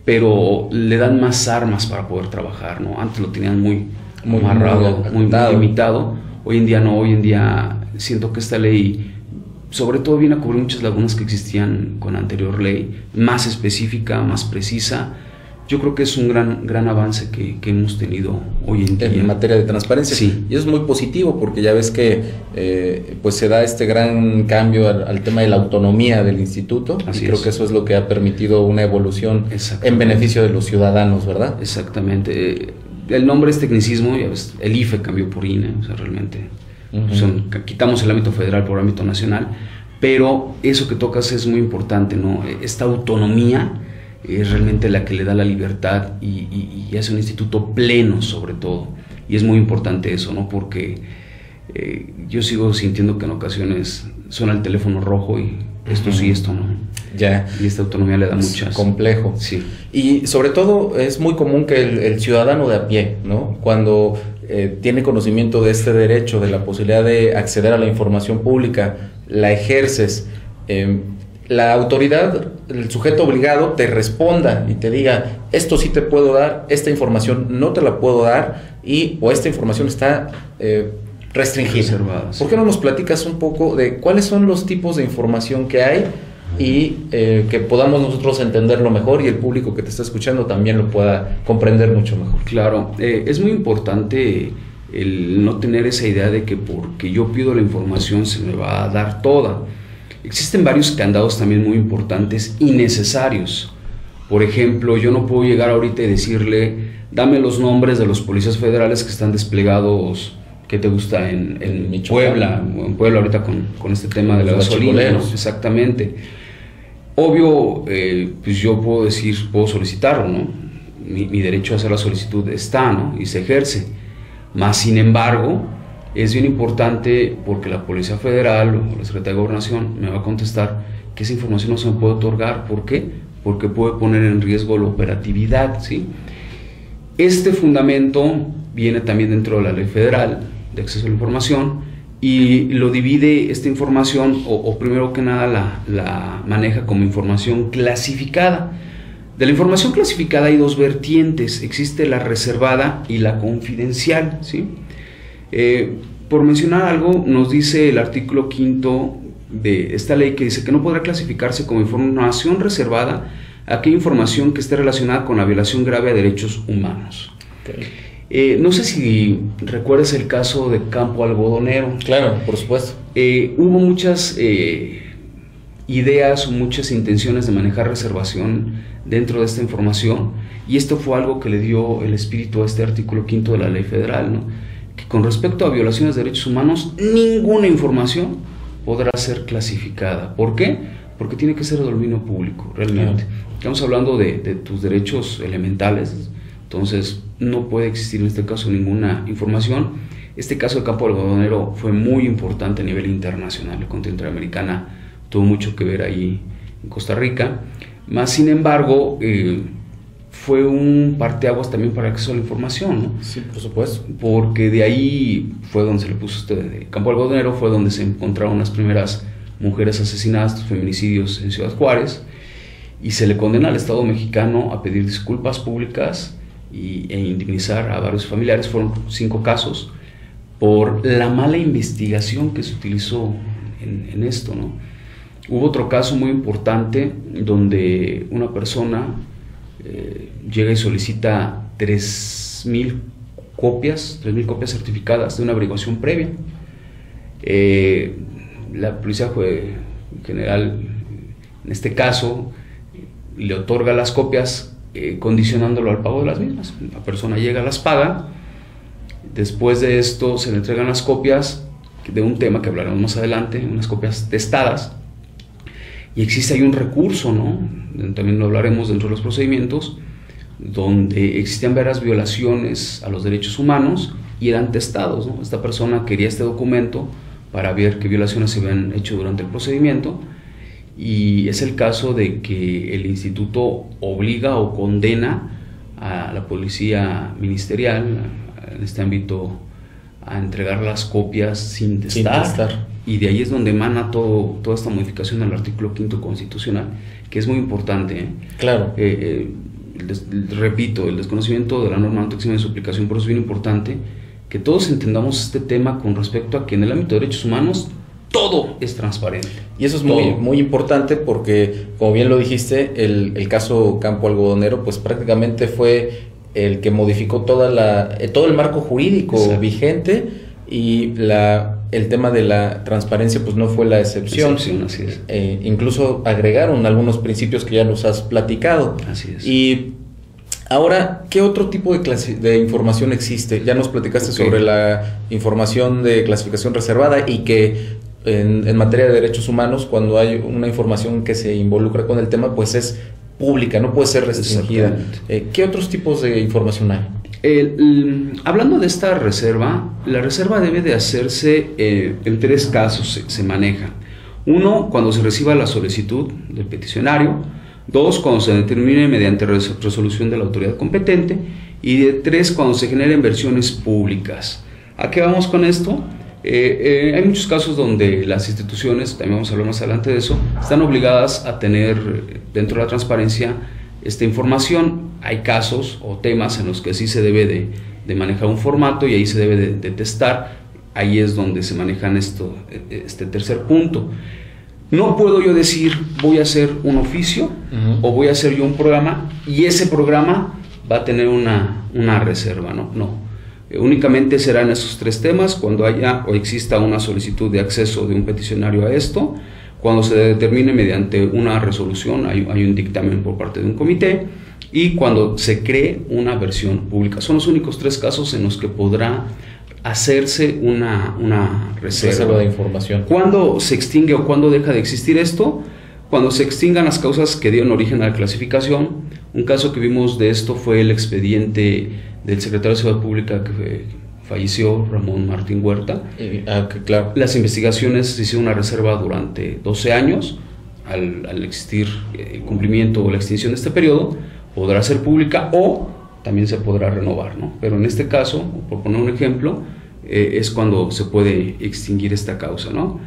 pero le dan más armas para poder trabajar, ¿no? Antes lo tenían muy amarrado, muy limitado. Hoy en día no, hoy en día siento que esta ley sobre todo viene a cubrir muchas lagunas que existían con la anterior ley, más específica, más precisa. Yo creo que es un gran avance que hemos tenido hoy en día en materia de transparencia. Sí. Y eso es muy positivo, porque ya ves que pues se da este gran cambio al tema de la autonomía del instituto. Así y creo que eso es lo que ha permitido una evolución en beneficio de los ciudadanos, ¿verdad? Exactamente. El nombre es tecnicismo, ya ves, el IFE cambió por INE, o sea, realmente quitamos el ámbito federal por ámbito nacional, pero eso que tocas es muy importante, ¿no? Esta autonomía es realmente la que le da la libertad y es un instituto pleno, sobre todo, y es muy importante eso, ¿no? Porque yo sigo sintiendo que en ocasiones suena el teléfono rojo y esto sí, esto no. Ya. Y esta autonomía le da muchas. Complejo. Sí. Y sobre todo es muy común que el ciudadano de a pie, ¿no? Cuando tiene conocimiento de este derecho, de la posibilidad de acceder a la información pública, la ejerces, la autoridad, el sujeto obligado te responda y te diga, esto sí te puedo dar, esta información no te la puedo dar, o esta información está restringida. Reservada, sí. ¿Por qué no nos platicas un poco de cuáles son los tipos de información que hay y que podamos nosotros entenderlo mejor y el público que te está escuchando también lo pueda comprender mucho mejor? Claro, es muy importante el no tener esa idea de que porque yo pido la información se me va a dar toda. Existen varios candados también muy importantes y necesarios. Por ejemplo, yo no puedo llegar ahorita y decirle, dame los nombres de los policías federales que están desplegados, ¿qué te gusta? En Puebla, ahorita con este tema de la gasolina, ¿no? Exactamente. Obvio, pues yo puedo decir, puedo solicitarlo, ¿no? Mi derecho a hacer la solicitud está, ¿no? Y se ejerce. Más sin embargo, es bien importante porque la Policía Federal o la Secretaría de Gobernación me va a contestar que esa información no se me puede otorgar. ¿Por qué? Porque puede poner en riesgo la operatividad, ¿sí? Este fundamento viene también dentro de la Ley Federal de Acceso a la Información y lo divide esta información, o primero que nada la maneja como información clasificada. De la información clasificada hay dos vertientes, existe la reservada y la confidencial, ¿sí? Por mencionar algo, nos dice el artículo 5 de esta ley que dice que no podrá clasificarse como información reservada aquella información que esté relacionada con la violación grave a derechos humanos. Okay. No sé si recuerdas el caso de Campo Algodonero. Claro, por supuesto. Hubo muchas ideas o muchas intenciones de manejar reservación dentro de esta información y esto fue algo que le dio el espíritu a este artículo 5 de la Ley Federal, ¿no? Que con respecto a violaciones de derechos humanos, ninguna información podrá ser clasificada. ¿Por qué? Porque tiene que ser de dominio público, realmente. Claro. Estamos hablando de tus derechos elementales, entonces no puede existir en este caso ninguna información. Este caso de Campo Algodonero fue muy importante a nivel internacional, la Corte Interamericana tuvo mucho que ver ahí en Costa Rica, más sin embargo fue un parteaguas también para el acceso a la información, ¿no? Sí, por supuesto. Porque de ahí fue donde se le puso de Campo Algodonero, fue donde se encontraron las primeras mujeres asesinadas, feminicidios en Ciudad Juárez, y se le condena al Estado mexicano a pedir disculpas públicas e indemnizar a varios familiares. Fueron 5 casos por la mala investigación que se utilizó en esto, ¿no? Hubo otro caso muy importante donde una persona llega y solicita 3,000 copias certificadas de una averiguación previa. La Policía General, en este caso, le otorga las copias condicionándolo al pago de las mismas. La persona llega, las paga, después de esto se le entregan las copias de un tema que hablaremos más adelante, unas copias testadas, y existe ahí un recurso, ¿no? También lo hablaremos dentro de los procedimientos, donde existían varias violaciones a los derechos humanos y eran testados, ¿no? Esta persona quería este documento para ver qué violaciones se habían hecho durante el procedimiento y es el caso de que el instituto obliga o condena a la policía ministerial en este ámbito a entregar las copias sin testar. Y de ahí es donde emana toda esta modificación del artículo 5º constitucional, que es muy importante. Claro. Repito, el desconocimiento de la norma máxima de su aplicación, por eso es bien importante que todos entendamos este tema con respecto a que en el ámbito de derechos humanos todo es transparente. Y eso es muy importante porque, como bien lo dijiste, el caso Campo Algodonero pues prácticamente fue el que modificó todo el marco jurídico vigente, y el tema de la transparencia pues no fue la excepción. Así es. Incluso agregaron algunos principios que ya los has platicado. Así es. Y ahora, ¿qué otro tipo de información existe? Ya nos platicaste sobre la información de clasificación reservada, y que en materia de derechos humanos, cuando hay una información que se involucra con el tema, pues es pública, no puede ser restringida. ¿Qué otros tipos de información hay? Hablando de esta reserva, la reserva debe de hacerse en 3 casos se maneja. 1, cuando se reciba la solicitud del peticionario. 2, cuando se determine mediante resolución de la autoridad competente. Y 3, cuando se generen versiones públicas. ¿A qué vamos con esto? Hay muchos casos donde las instituciones, también vamos a hablar más adelante de eso, están obligadas a tener dentro de la transparencia esta información. Hay casos o temas en los que sí se debe de manejar un formato y ahí se debe de testar. Ahí es donde se manejan este tercer punto. No puedo yo decir voy a hacer un oficio o voy a hacer yo un programa y ese programa va a tener una reserva, no. Únicamente serán esos 3 temas: cuando haya o exista una solicitud de acceso de un peticionario a esto, cuando se determine mediante una resolución, hay un dictamen por parte de un comité, y cuando se cree una versión pública. Son los únicos 3 casos en los que podrá hacerse una reserva de información. ¿Cuándo se extingue o cuándo deja de existir esto? Cuando se extingan las causas que dieron origen a la clasificación. Un caso que vimos de esto fue el expediente del secretario de Seguridad Pública que falleció, Ramón Martín Huerta. Claro. Las investigaciones se hicieron una reserva durante 12 años. Al existir el cumplimiento o la extinción de este periodo, podrá ser pública o también se podrá renovar, ¿no? Pero en este caso, por poner un ejemplo, es cuando se puede extinguir esta causa, ¿no?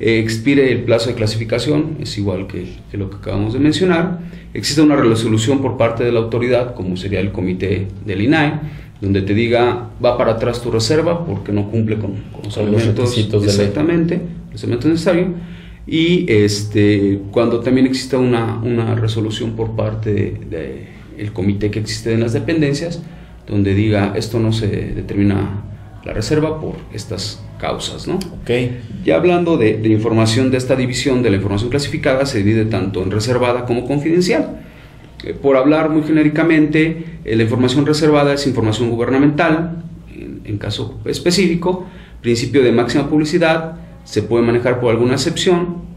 Expire el plazo de clasificación, es igual que lo que acabamos de mencionar. Existe una resolución por parte de la autoridad, como sería el comité del INAI, donde te diga va para atrás tu reserva porque no cumple con los elementos exactamente, los elementos necesarios. Y cuando también exista una resolución por parte del comité que existe en las dependencias, donde diga esto no se determina la reserva por estas causas, ¿no? Ya hablando de información de esta división de la información clasificada, se divide tanto en reservada como confidencial. Por hablar muy genéricamente, la información reservada es información gubernamental, en caso específico, principio de máxima publicidad, se puede manejar por alguna excepción,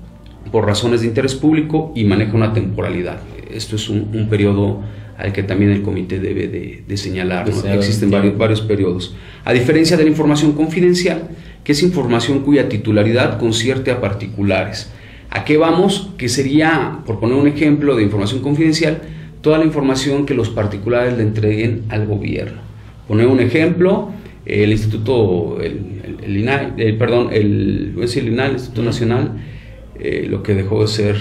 por razones de interés público y maneja una temporalidad. Esto es un periodo al que también el comité debe de señalar, ¿no? Existen varios periodos. A diferencia de la información confidencial, que es información cuya titularidad concierne a particulares. ¿A qué vamos? Que sería, por poner un ejemplo de información confidencial, toda la información que los particulares le entreguen al gobierno. Poner un ejemplo, el Instituto, el INAI, el Instituto Nacional, lo que dejó de ser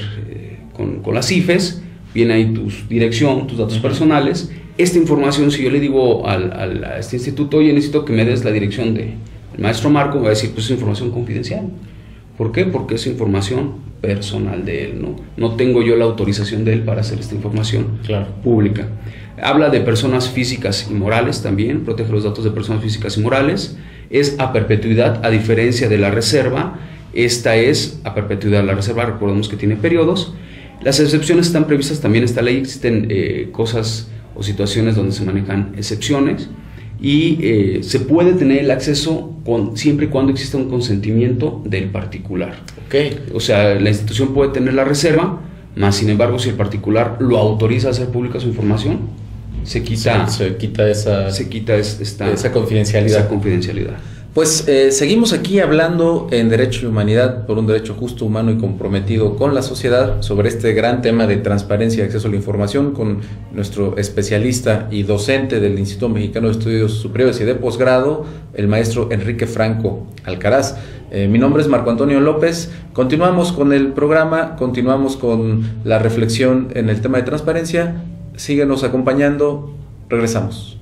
con las IFES, viene ahí tu dirección, tus datos personales. Esta información, si yo le digo a este instituto, oye, necesito que me des la dirección del maestro Marco, me va a decir, pues es información confidencial. ¿Por qué? Porque es información personal de él, ¿no? No tengo yo la autorización de él para hacer esta información pública. Habla de personas físicas y morales también, protege los datos de personas físicas y morales. Es a perpetuidad, a diferencia de la reserva. Esta es a perpetuidad. La reserva, recordemos que tiene periodos. Las excepciones están previstas también en esta ley. Existen cosas o situaciones donde se manejan excepciones y se puede tener el acceso siempre y cuando exista un consentimiento del particular. O sea, la institución puede tener la reserva, más sin embargo, si el particular lo autoriza a hacer pública su información, se quita esa confidencialidad. Pues seguimos aquí hablando en Derecho y Humanidad por un derecho justo, humano y comprometido con la sociedad sobre este gran tema de transparencia y acceso a la información con nuestro especialista y docente del Instituto Mexicano de Estudios Superiores y de Posgrado, el maestro Enrique Franco Alcaraz. Mi nombre es Marco Antonio López. Continuamos con el programa, continuamos con la reflexión en el tema de transparencia. Síguenos acompañando, regresamos.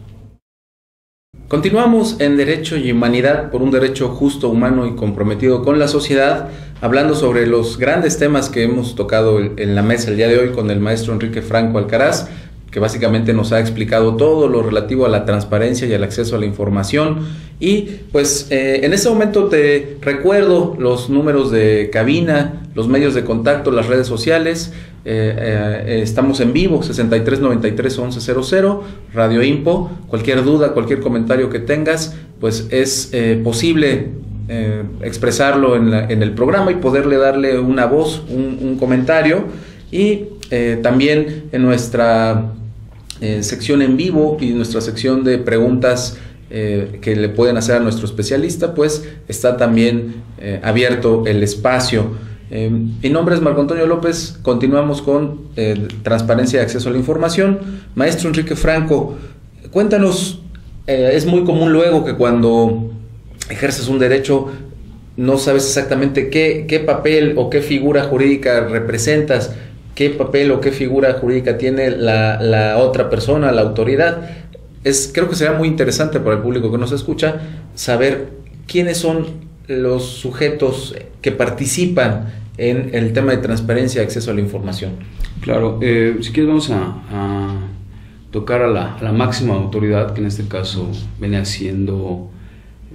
Continuamos en Derecho y Humanidad por un derecho justo, humano y comprometido con la sociedad, hablando sobre los grandes temas que hemos tocado en la mesa el día de hoy con el maestro Enrique Franco Alcaraz, que básicamente nos ha explicado todo lo relativo a la transparencia y al acceso a la información. Y pues en este momento te recuerdo los números de cabina, los medios de contacto, las redes sociales. Estamos en vivo, 6393-1100, Radio Impo. Cualquier duda, cualquier comentario que tengas, pues es posible expresarlo en el programa y poderle darle una voz, un comentario. Y también en nuestra sección en vivo y nuestra sección de preguntas que le pueden hacer a nuestro especialista, pues está también abierto el espacio. Mi nombre es Marco Antonio López. Continuamos con transparencia y acceso a la información. Maestro Enrique Franco, cuéntanos, es muy común luego que cuando ejerces un derecho no sabes exactamente qué papel o qué figura jurídica representas, qué papel o qué figura jurídica tiene la otra persona, la autoridad. Creo que será muy interesante para el público que nos escucha saber quiénes son los sujetos que participan en el tema de transparencia y acceso a la información. Claro, si quieres vamos a tocar a la máxima autoridad, que en este caso viene siendo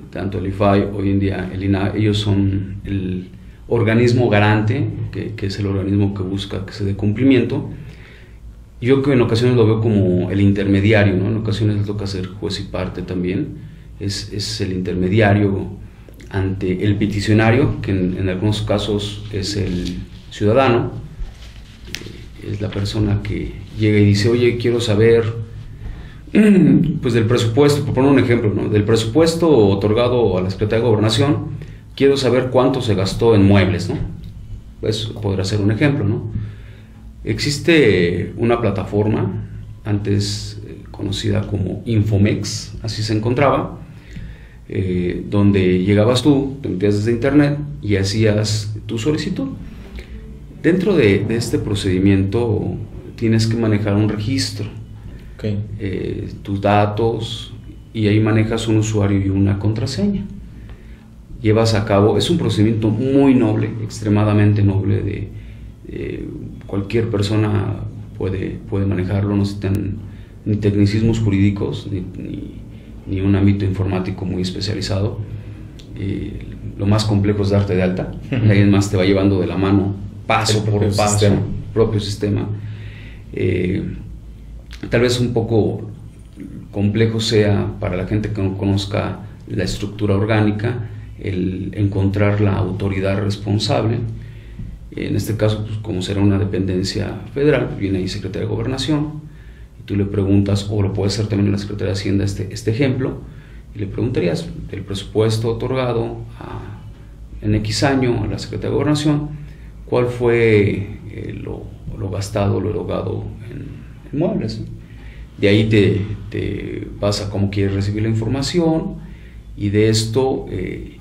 tanto el IFAI, hoy en día el INAH. Ellos son el organismo garante, que es el organismo que busca que se dé cumplimiento. Yo que en ocasiones lo veo como el intermediario, ¿no? En ocasiones le toca ser juez y parte también. Es el intermediario ante el peticionario, que en algunos casos es el ciudadano. Es la persona que llega y dice: oye, quiero saber pues del presupuesto, por poner un ejemplo, ¿no? Del presupuesto otorgado a la Secretaría de Gobernación, quiero saber cuánto se gastó en muebles, ¿no? Pues podrá ser un ejemplo, ¿no? Existe una plataforma, antes conocida como Infomex, así se encontraba, donde llegabas tú, te metías desde internet y hacías tu solicitud. Dentro de este procedimiento tienes que manejar un registro, tus datos, y ahí manejas un usuario y una contraseña. Llevas a cabo, es un procedimiento muy noble, extremadamente noble, cualquier persona puede manejarlo, no necesitan ni tecnicismos jurídicos ni un ámbito informático muy especializado. Lo más complejo es darte de alta. Alguien más te va llevando de la mano paso por paso, propio sistema. Tal vez un poco complejo sea para la gente que no conozca la estructura orgánica el encontrar la autoridad responsable. En este caso, pues, como será una dependencia federal, pues viene ahí Secretaría de Gobernación, y tú le preguntas, o lo puedes hacer también en la Secretaría de Hacienda, este ejemplo, y le preguntarías el presupuesto otorgado en X año a la Secretaría de Gobernación, cuál fue lo gastado, lo erogado en muebles, ¿no? De ahí te vas a cómo quieres recibir la información, y de esto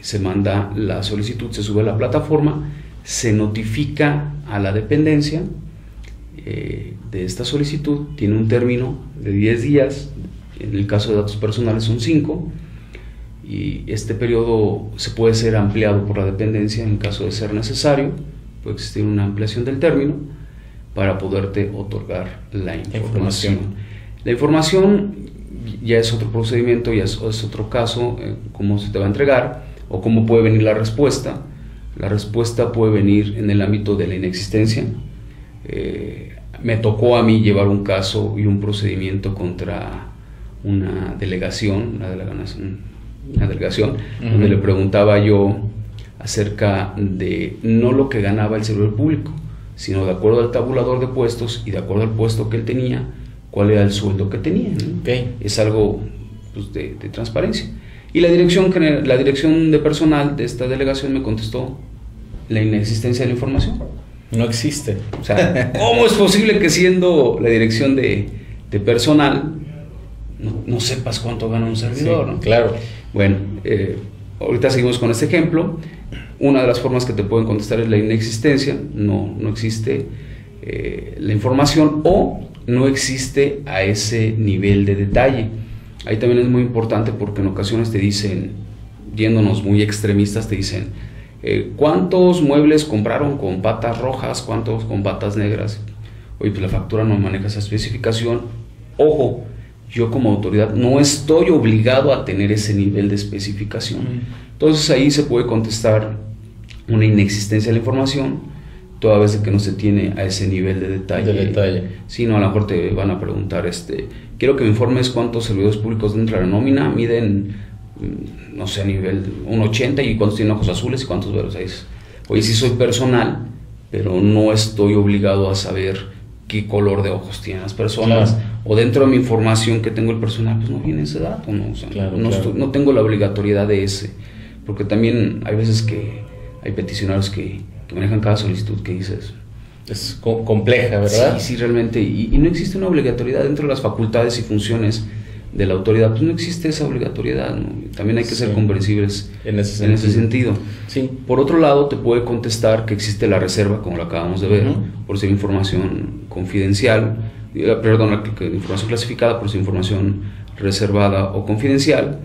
se manda la solicitud, se sube a la plataforma, se notifica a la dependencia de esta solicitud. Tiene un término de 10 días, en el caso de datos personales son 5, y este periodo se puede ser ampliado por la dependencia en caso de ser necesario. Puede existir una ampliación del término para poderte otorgar la información. La información ya es otro procedimiento, ya es otro caso, cómo se te va a entregar o cómo puede venir la respuesta. La respuesta puede venir en el ámbito de la inexistencia. Me tocó a mí llevar un caso y un procedimiento contra una delegación, donde le preguntaba yo acerca de no lo que ganaba el servidor público, sino de acuerdo al tabulador de puestos y de acuerdo al puesto que él tenía, cuál era el sueldo que tenía, ¿no? Es algo, pues, de transparencia. Y la dirección de personal de esta delegación me contestó la inexistencia de la información. No existe. O sea, ¿cómo es posible que siendo la dirección de personal no sepas cuánto gana un servidor? Sí, ¿no? Claro. Bueno, ahorita seguimos con este ejemplo. Una de las formas que te pueden contestar es la inexistencia, no existe la información, o no existe a ese nivel de detalle. Ahí también es muy importante porque en ocasiones te dicen, yéndonos muy extremistas, te dicen ¿cuántos muebles compraron con patas rojas? ¿Cuántos con patas negras? Oye, pues la factura no maneja esa especificación. Ojo, yo como autoridad no estoy obligado a tener ese nivel de especificación. Entonces ahí se puede contestar una inexistencia de la información, toda vez que no se tiene a ese nivel de detalle. Sí, no, a lo mejor te van a preguntar, quiero que me informes cuántos servidores públicos dentro de la nómina miden, no sé, a nivel 1.80 y cuántos tienen ojos azules y cuántos verdes. Oye, sí soy personal, pero no estoy obligado a saber qué color de ojos tienen las personas. Claro. O dentro de mi información que tengo el personal, pues no viene ese dato, ¿no? O sea, claro. No tengo la obligatoriedad de ese, porque también hay veces que hay peticionarios que manejan cada solicitud que dices. Es compleja, ¿verdad? Sí, realmente. Y no existe una obligatoriedad dentro de las facultades y funciones de la autoridad. Pues no existe esa obligatoriedad, ¿no? También hay que ser comprensibles en ese sentido. Sí. Por otro lado, te puede contestar que existe la reserva, como lo acabamos de ver, por ser información confidencial, información clasificada, por ser información reservada o confidencial.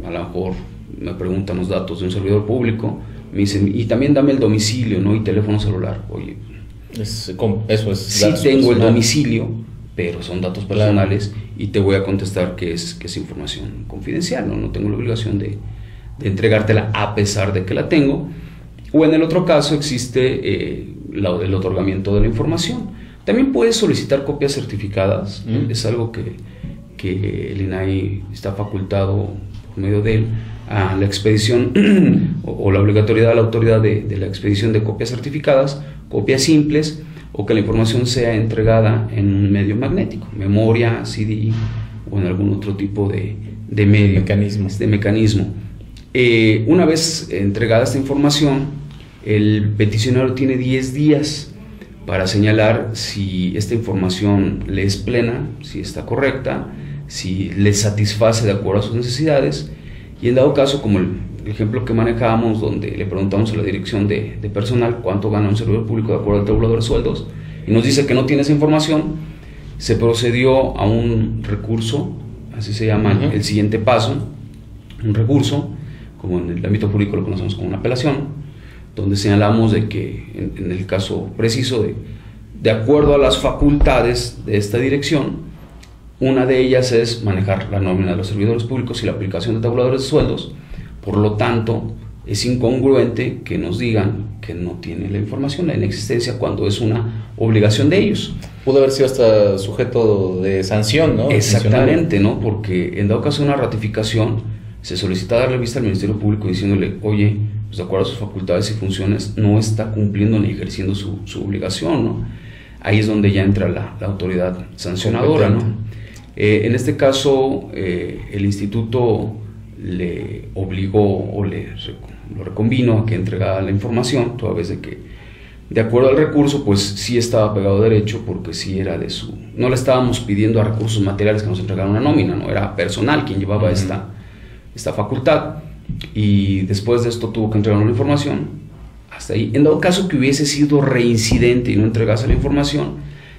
A lo mejor me preguntan los datos de un servidor público, me dicen, y también dame el domicilio, ¿no? Y teléfono celular. Oye, eso es. Sí tengo el domicilio, pero son datos personales, claro. Y te voy a contestar que es información confidencial, ¿no? No tengo la obligación de entregártela a pesar de que la tengo. O en el otro caso existe el otorgamiento de la información. También puedes solicitar copias certificadas. Es algo que el INAI está facultado por medio de él a la expedición o la obligatoriedad de la autoridad de la expedición de copias certificadas, copias simples, o que la información sea entregada en un medio magnético, memoria, CD o en algún otro tipo de medio, mecanismo. Una vez entregada esta información, el peticionario tiene 10 días para señalar si esta información le es plena, si está correcta, si le satisface de acuerdo a sus necesidades. Y en dado caso, como el ejemplo que manejábamos, donde le preguntamos a la dirección de personal cuánto gana un servidor público de acuerdo al tabulador de sueldos, y nos dice que no tiene esa información, se procedió a un recurso, así se llama el siguiente paso, un recurso, como en el ámbito jurídico lo conocemos como una apelación, donde señalamos de que en el caso preciso, de acuerdo a las facultades de esta dirección, una de ellas es manejar la nómina de los servidores públicos y la aplicación de tabuladores de sueldos. Por lo tanto, es incongruente que nos digan que no tienen la información, la inexistencia, cuando es una obligación de ellos. Pudo haber sido hasta sujeto de sanción, ¿no? Exactamente, ¿no? Porque en dado caso de una ratificación, se solicita darle vista al Ministerio Público diciéndole, oye, pues de acuerdo a sus facultades y funciones, no está cumpliendo ni ejerciendo su obligación, ¿no? Ahí es donde ya entra la autoridad sancionadora, ¿no? En este caso, el instituto le obligó o lo reconvino a que entregara la información, toda vez de que, de acuerdo al recurso, pues sí estaba pegado a derecho, porque sí era de su... No le estábamos pidiendo a recursos materiales que nos entregaran una nómina, no, era personal quien llevaba esta facultad, y después de esto tuvo que entregar la información. Hasta ahí. En dado caso que hubiese sido reincidente y no entregase la información,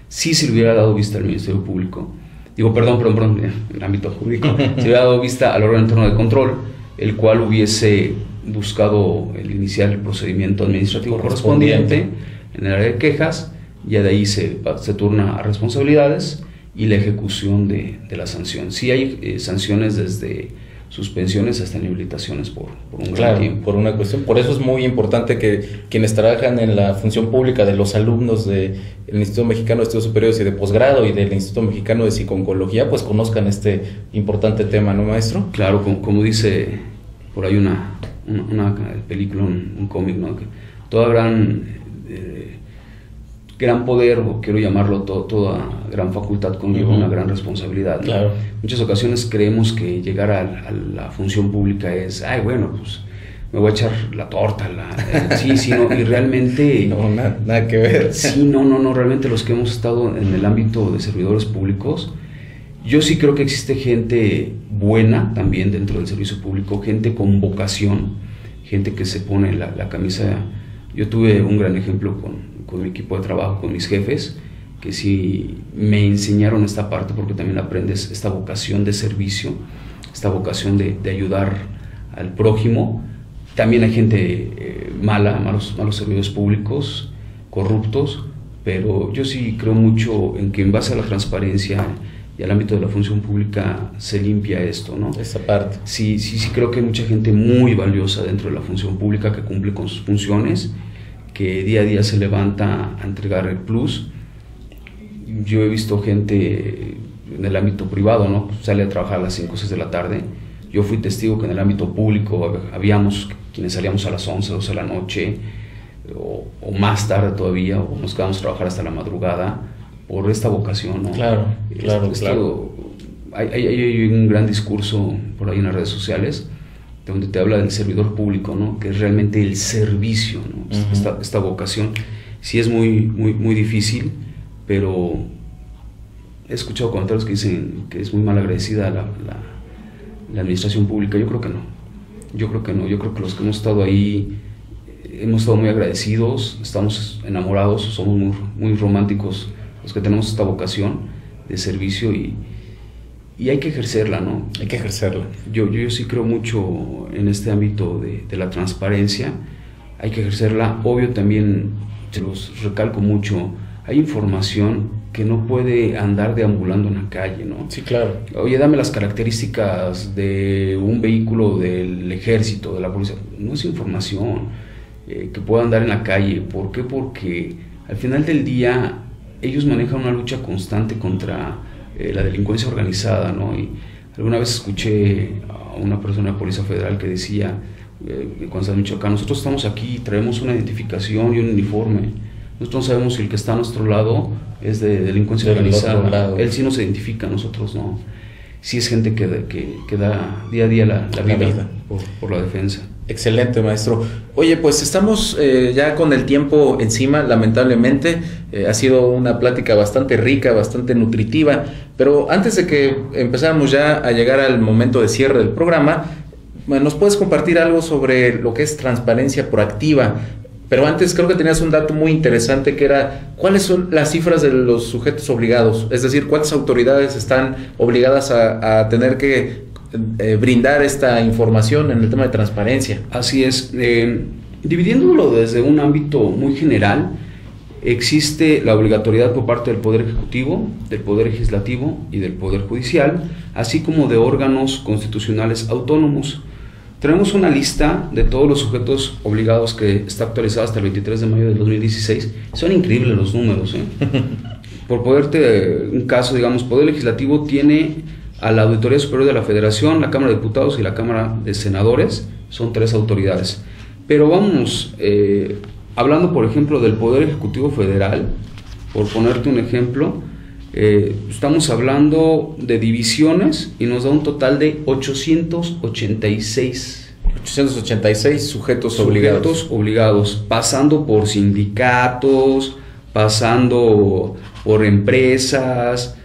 sí se le hubiera dado vista al Ministerio Público. Perdón, en el ámbito jurídico, se hubiera dado vista al órgano interno de control, el cual hubiese buscado iniciar el procedimiento administrativo correspondiente en el área de quejas, ya de ahí se turna a responsabilidades y la ejecución de la sanción. Sí hay sanciones desde suspensiones hasta inhabilitaciones por un gran tiempo. Por una cuestión. Por eso es muy importante que quienes trabajan en la función pública, de los alumnos del Instituto Mexicano de Estudios Superiores y de Posgrado y del Instituto Mexicano de Psico-Oncología, pues conozcan este importante tema, ¿no, maestro? Claro, como dice por ahí una película, un cómic, ¿no? Que toda gran gran poder, o quiero llamarlo toda gran facultad, conlleva una gran responsabilidad, ¿no? Claro. En muchas ocasiones creemos que llegar a la función pública es, ay, bueno, pues me voy a echar la torta, sí, no, y realmente... No, nada que ver. Sí, no, realmente los que hemos estado en el ámbito de servidores públicos, yo sí creo que existe gente buena también dentro del servicio público, gente con vocación, gente que se pone la camisa. Yo tuve un gran ejemplo con mi equipo de trabajo, con mis jefes, que sí me enseñaron esta parte, porque también aprendes esta vocación de servicio, esta vocación de ayudar al prójimo. También hay gente malos servidores públicos, corruptos, pero yo sí creo mucho en que en base a la transparencia y al ámbito de la función pública se limpia esto, ¿no? Esa parte. Sí creo que hay mucha gente muy valiosa dentro de la función pública que cumple con sus funciones, que día a día se levanta a entregar el plus. Yo he visto gente en el ámbito privado, ¿no? Sale a trabajar a las 5 o 6 de la tarde. Yo fui testigo que en el ámbito público habíamos quienes salíamos a las 11, 12 de la noche, o más tarde todavía, o nos quedamos a trabajar hasta la madrugada, por esta vocación, ¿no? Claro. Hay un gran discurso por ahí en las redes sociales donde te habla del servidor público, ¿no? Que es realmente el servicio, ¿no? Uh-huh. Esta vocación sí es muy difícil, pero he escuchado comentarios que dicen que es muy mal agradecida la administración pública. Yo creo que no. Yo creo que los que hemos estado ahí hemos estado muy agradecidos, estamos enamorados, somos muy románticos los que tenemos esta vocación de servicio, y hay que ejercerla, ¿no? Hay que ejercerla. Yo sí creo mucho en este ámbito de la transparencia, hay que ejercerla. Obvio, también se los recalco mucho, hay información que no puede andar deambulando en la calle, ¿no? Sí, claro. Oye, dame las características de un vehículo del ejército, de la policía. No es información que pueda andar en la calle. ¿Por qué? Porque al final del día ellos manejan una lucha constante contra la delincuencia organizada, ¿no? Y alguna vez escuché a una persona de Policía Federal que decía, cuando está en Michoacán, nosotros estamos aquí, traemos una identificación y un uniforme. Nosotros no sabemos si el que está a nuestro lado es de delincuencia organizada. Él sí nos identifica, nosotros no. Sí es gente que da día a día la vida. Por la defensa. Excelente, maestro. Oye, pues estamos ya con el tiempo encima, lamentablemente. Ha sido una plática bastante rica, bastante nutritiva, pero antes de que empezáramos ya a llegar al momento de cierre del programa, ¿nos puedes compartir algo sobre lo que es transparencia proactiva? Pero antes creo que tenías un dato muy interesante, que era ¿cuáles son las cifras de los sujetos obligados? Es decir, ¿cuántas autoridades están obligadas a tener que brindar esta información en el tema de transparencia? Así es. Dividiéndolo desde un ámbito muy general, existe la obligatoriedad por parte del Poder Ejecutivo, del Poder Legislativo y del Poder Judicial, así como de órganos constitucionales autónomos. Tenemos una lista de todos los sujetos obligados que está actualizada hasta el 23 de mayo del 2016. Son increíbles los números, ¿eh? Por ponerte un caso, digamos, Poder Legislativo tiene a la Auditoría Superior de la Federación, la Cámara de Diputados y la Cámara de Senadores. Son 3 autoridades. Pero vamos, hablando por ejemplo del Poder Ejecutivo Federal, por ponerte un ejemplo, estamos hablando de divisiones y nos da un total de 886 sujetos obligados, pasando por sindicatos, pasando por empresas.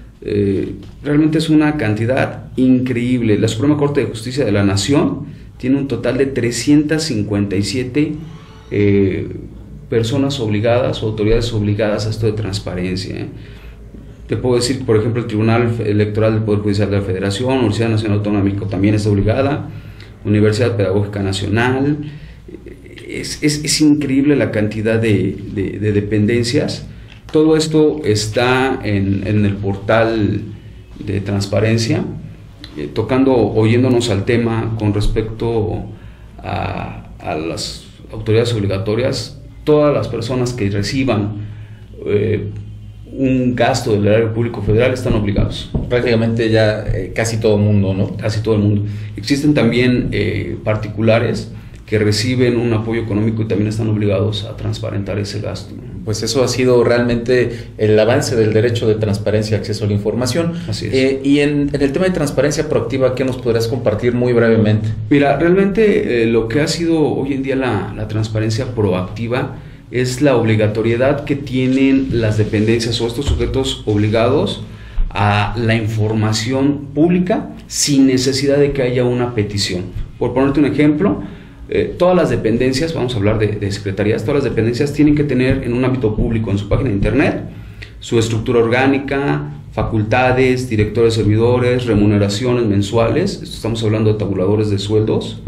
Realmente es una cantidad increíble. La Suprema Corte de Justicia de la Nación tiene un total de 357 personas obligadas o autoridades obligadas a esto de transparencia, ¿eh? Te puedo decir, por ejemplo, el Tribunal Electoral del Poder Judicial de la Federación, Universidad Nacional Autónoma de México también está obligada, Universidad Pedagógica Nacional. Es increíble la cantidad de dependencias. Todo esto está en el portal de transparencia, oyéndonos al tema con respecto a las autoridades obligatorias. Todas las personas que reciban un gasto del erario público federal están obligados. Prácticamente ya casi todo el mundo, ¿no? Casi todo el mundo. Existen también particulares que reciben un apoyo económico y también están obligados a transparentar ese gasto. Pues eso ha sido realmente el avance del derecho de transparencia y acceso a la información. Así es. Y en el tema de transparencia proactiva, ¿qué nos podrías compartir muy brevemente? Mira, realmente lo que ha sido hoy en día la transparencia proactiva es la obligatoriedad que tienen las dependencias o estos sujetos obligados a la información pública sin necesidad de que haya una petición. Por ponerte un ejemplo, todas las dependencias, vamos a hablar de secretarías, todas las dependencias tienen que tener en un ámbito público, en su página de internet, su estructura orgánica, facultades, directores servidores, remuneraciones mensuales, estamos hablando de tabuladores de sueldos,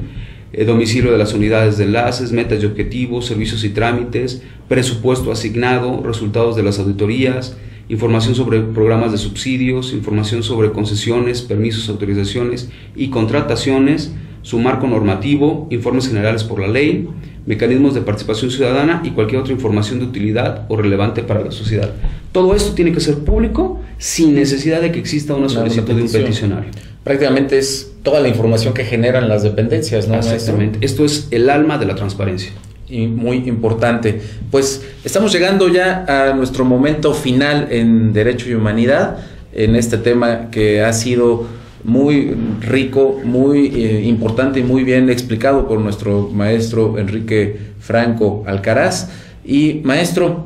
domicilio de las unidades de enlaces, metas y objetivos, servicios y trámites, presupuesto asignado, resultados de las auditorías, información sobre programas de subsidios, información sobre concesiones, permisos, autorizaciones y contrataciones, su marco normativo, informes generales por la ley, mecanismos de participación ciudadana y cualquier otra información de utilidad o relevante para la sociedad. Todo esto tiene que ser público sin necesidad de que exista una solicitud de un peticionario. Prácticamente es toda la información que generan las dependencias, ¿no? Exactamente. Esto es el alma de la transparencia. Y muy importante. Pues estamos llegando ya a nuestro momento final en Derecho y Humanidad, en este tema que ha sido muy rico, muy importante y muy bien explicado por nuestro maestro Enrique Franco Alcaraz. Y maestro,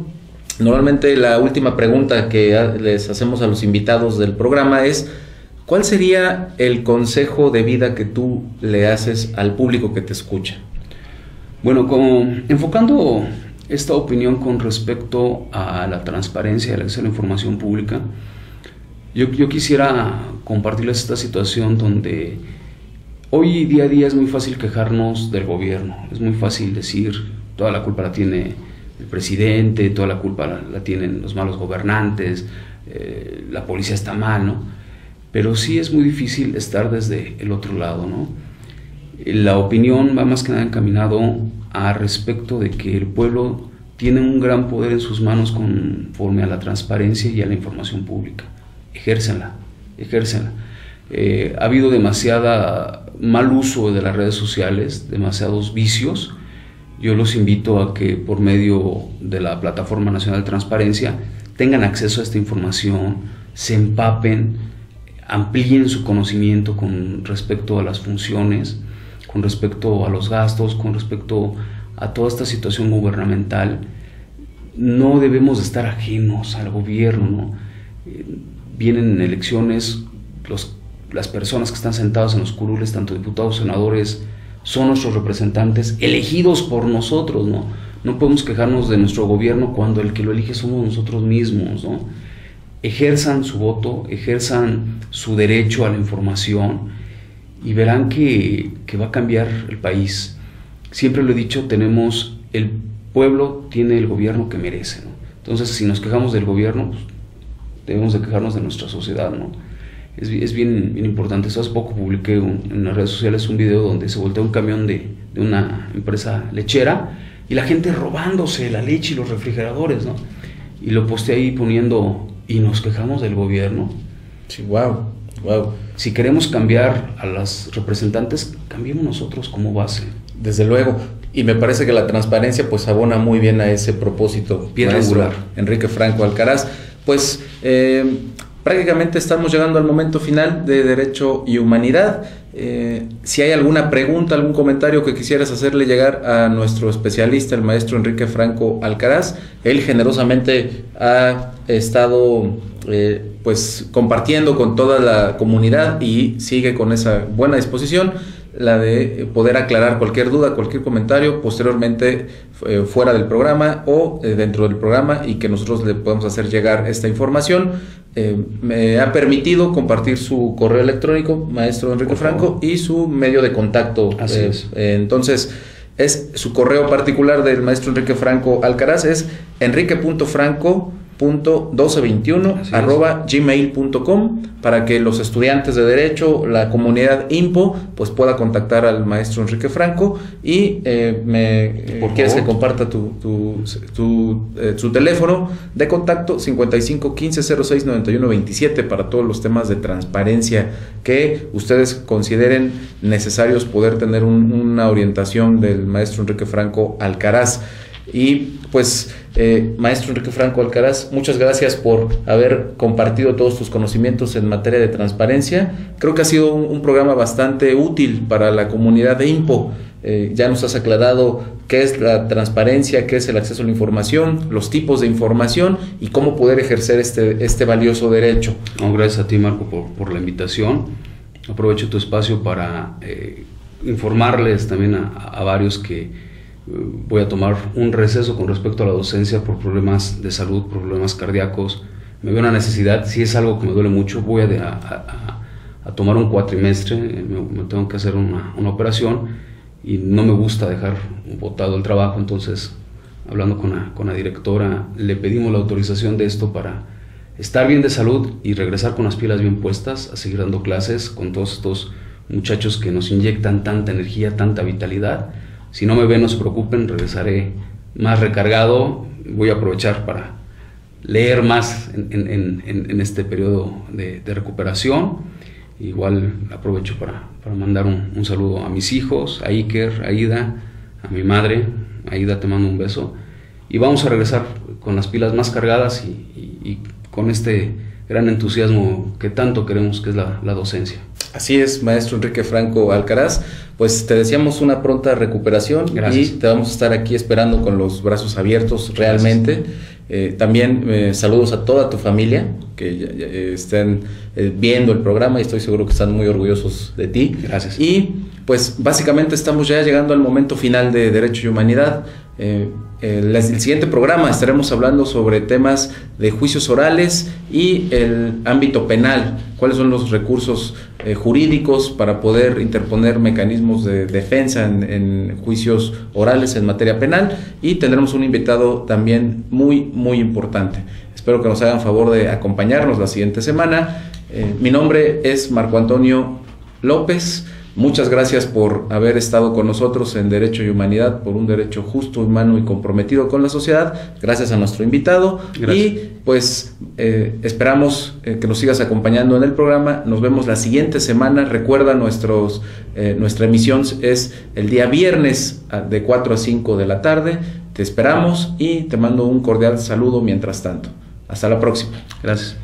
normalmente la última pregunta que les hacemos a los invitados del programa es: ¿cuál sería el consejo de vida que tú le haces al público que te escucha? Bueno, enfocando esta opinión con respecto a la transparencia y el acceso a la información pública, yo quisiera compartirles esta situación donde hoy día a día es muy fácil quejarnos del gobierno, es muy fácil decir toda la culpa la tiene el presidente, toda la culpa la tienen los malos gobernantes, la policía está mal, ¿no? Pero sí es muy difícil estar desde el otro lado, ¿no? La opinión va más que nada encaminado a respecto de que el pueblo tiene un gran poder en sus manos conforme a la transparencia y a la información pública. Ejércenla. Ha habido demasiada mal uso de las redes sociales, demasiados vicios. Yo los invito a que por medio de la Plataforma Nacional de Transparencia tengan acceso a esta información, se empapen, amplíen su conocimiento con respecto a las funciones, con respecto a los gastos, con respecto a toda esta situación gubernamental. No debemos de estar ajenos al gobierno, ¿no? Vienen elecciones, las personas que están sentadas en los curules, tanto diputados, senadores, son nuestros representantes elegidos por nosotros, ¿no? No podemos quejarnos de nuestro gobierno cuando el que lo elige somos nosotros mismos, ¿no? Ejerzan su voto, ejerzan su derecho a la información y verán que va a cambiar el país. Siempre lo he dicho, el pueblo tiene el gobierno que merece, ¿no? Entonces, si nos quejamos del gobierno, pues, debemos de quejarnos de nuestra sociedad, ¿no? Es bien importante. Hace poco publiqué en las redes sociales un video donde se voltea un camión de una empresa lechera y la gente robándose la leche y los refrigeradores, ¿no? Y lo posteé ahí poniendo: ¿y nos quejamos del gobierno? Sí, wow. Si queremos cambiar a las representantes, cambiemos nosotros como base. Desde luego. Y me parece que la transparencia pues abona muy bien a ese propósito. Piedra angular. Enrique Franco Alcaraz. Pues prácticamente estamos llegando al momento final de Derecho y Humanidad. Si hay alguna pregunta, algún comentario que quisieras hacerle llegar a nuestro especialista, el maestro Enrique Franco Alcaraz, él generosamente ha estado pues compartiendo con toda la comunidad y sigue con esa buena disposición, la de poder aclarar cualquier duda, cualquier comentario posteriormente fuera del programa o dentro del programa, y que nosotros le podamos hacer llegar esta información. Me ha permitido compartir su correo electrónico, maestro Enrique Franco, y su medio de contacto. Así es. Entonces, es su correo particular del maestro Enrique Franco Alcaraz, es enrique.franco .1221@gmail.com para que los estudiantes de Derecho, la comunidad IMPO, pues pueda contactar al maestro Enrique Franco. Y ¿quieres que comparta su teléfono de contacto? 55 15 06 91 27 para todos los temas de transparencia que ustedes consideren necesarios poder tener una orientación del maestro Enrique Franco Alcaraz. Y pues maestro Enrique Franco Alcaraz, muchas gracias por haber compartido todos tus conocimientos en materia de transparencia. Creo que ha sido un programa bastante útil para la comunidad de IMPO. Ya nos has aclarado qué es la transparencia, qué es el acceso a la información, los tipos de información y cómo poder ejercer este valioso derecho. No, gracias a ti, Marco, por la invitación. Aprovecho tu espacio para informarles también a varios que voy a tomar un receso con respecto a la docencia por problemas de salud, problemas cardíacos. Me veo una necesidad, si es algo que me duele mucho, voy a tomar un cuatrimestre, me tengo que hacer una operación y no me gusta dejar botado el trabajo. Entonces, hablando con la directora, le pedimos la autorización de esto para estar bien de salud y regresar con las pilas bien puestas, a seguir dando clases con todos estos muchachos que nos inyectan tanta energía, tanta vitalidad. Si no me ven, no se preocupen, regresaré más recargado. Voy a aprovechar para leer más en este periodo de recuperación. Igual aprovecho para mandar un saludo a mis hijos, a Iker, a Ida, a mi madre. Aida, te mando un beso. Y vamos a regresar con las pilas más cargadas y con este gran entusiasmo que tanto queremos, que es la docencia. Así es, maestro Enrique Franco Alcaraz. Pues te deseamos una pronta recuperación. Gracias. Y te vamos a estar aquí esperando con los brazos abiertos realmente. También saludos a toda tu familia que estén viendo el programa y estoy seguro que están muy orgullosos de ti. Gracias. Y pues básicamente estamos ya llegando al momento final de Derecho y Humanidad. El siguiente programa estaremos hablando sobre temas de juicios orales y el ámbito penal, cuáles son los recursos jurídicos para poder interponer mecanismos de defensa en juicios orales en materia penal, y tendremos un invitado también muy importante. Espero que nos hagan favor de acompañarnos la siguiente semana. Mi nombre es Marco Antonio López. Muchas gracias por haber estado con nosotros en Derecho y Humanidad, por un derecho justo, humano y comprometido con la sociedad. Gracias a nuestro invitado. Gracias. Y pues esperamos que nos sigas acompañando en el programa. Nos vemos la siguiente semana. Recuerda, nuestra emisión es el día viernes de 4 a 5 de la tarde. Te esperamos y te mando un cordial saludo mientras tanto. Hasta la próxima. Gracias.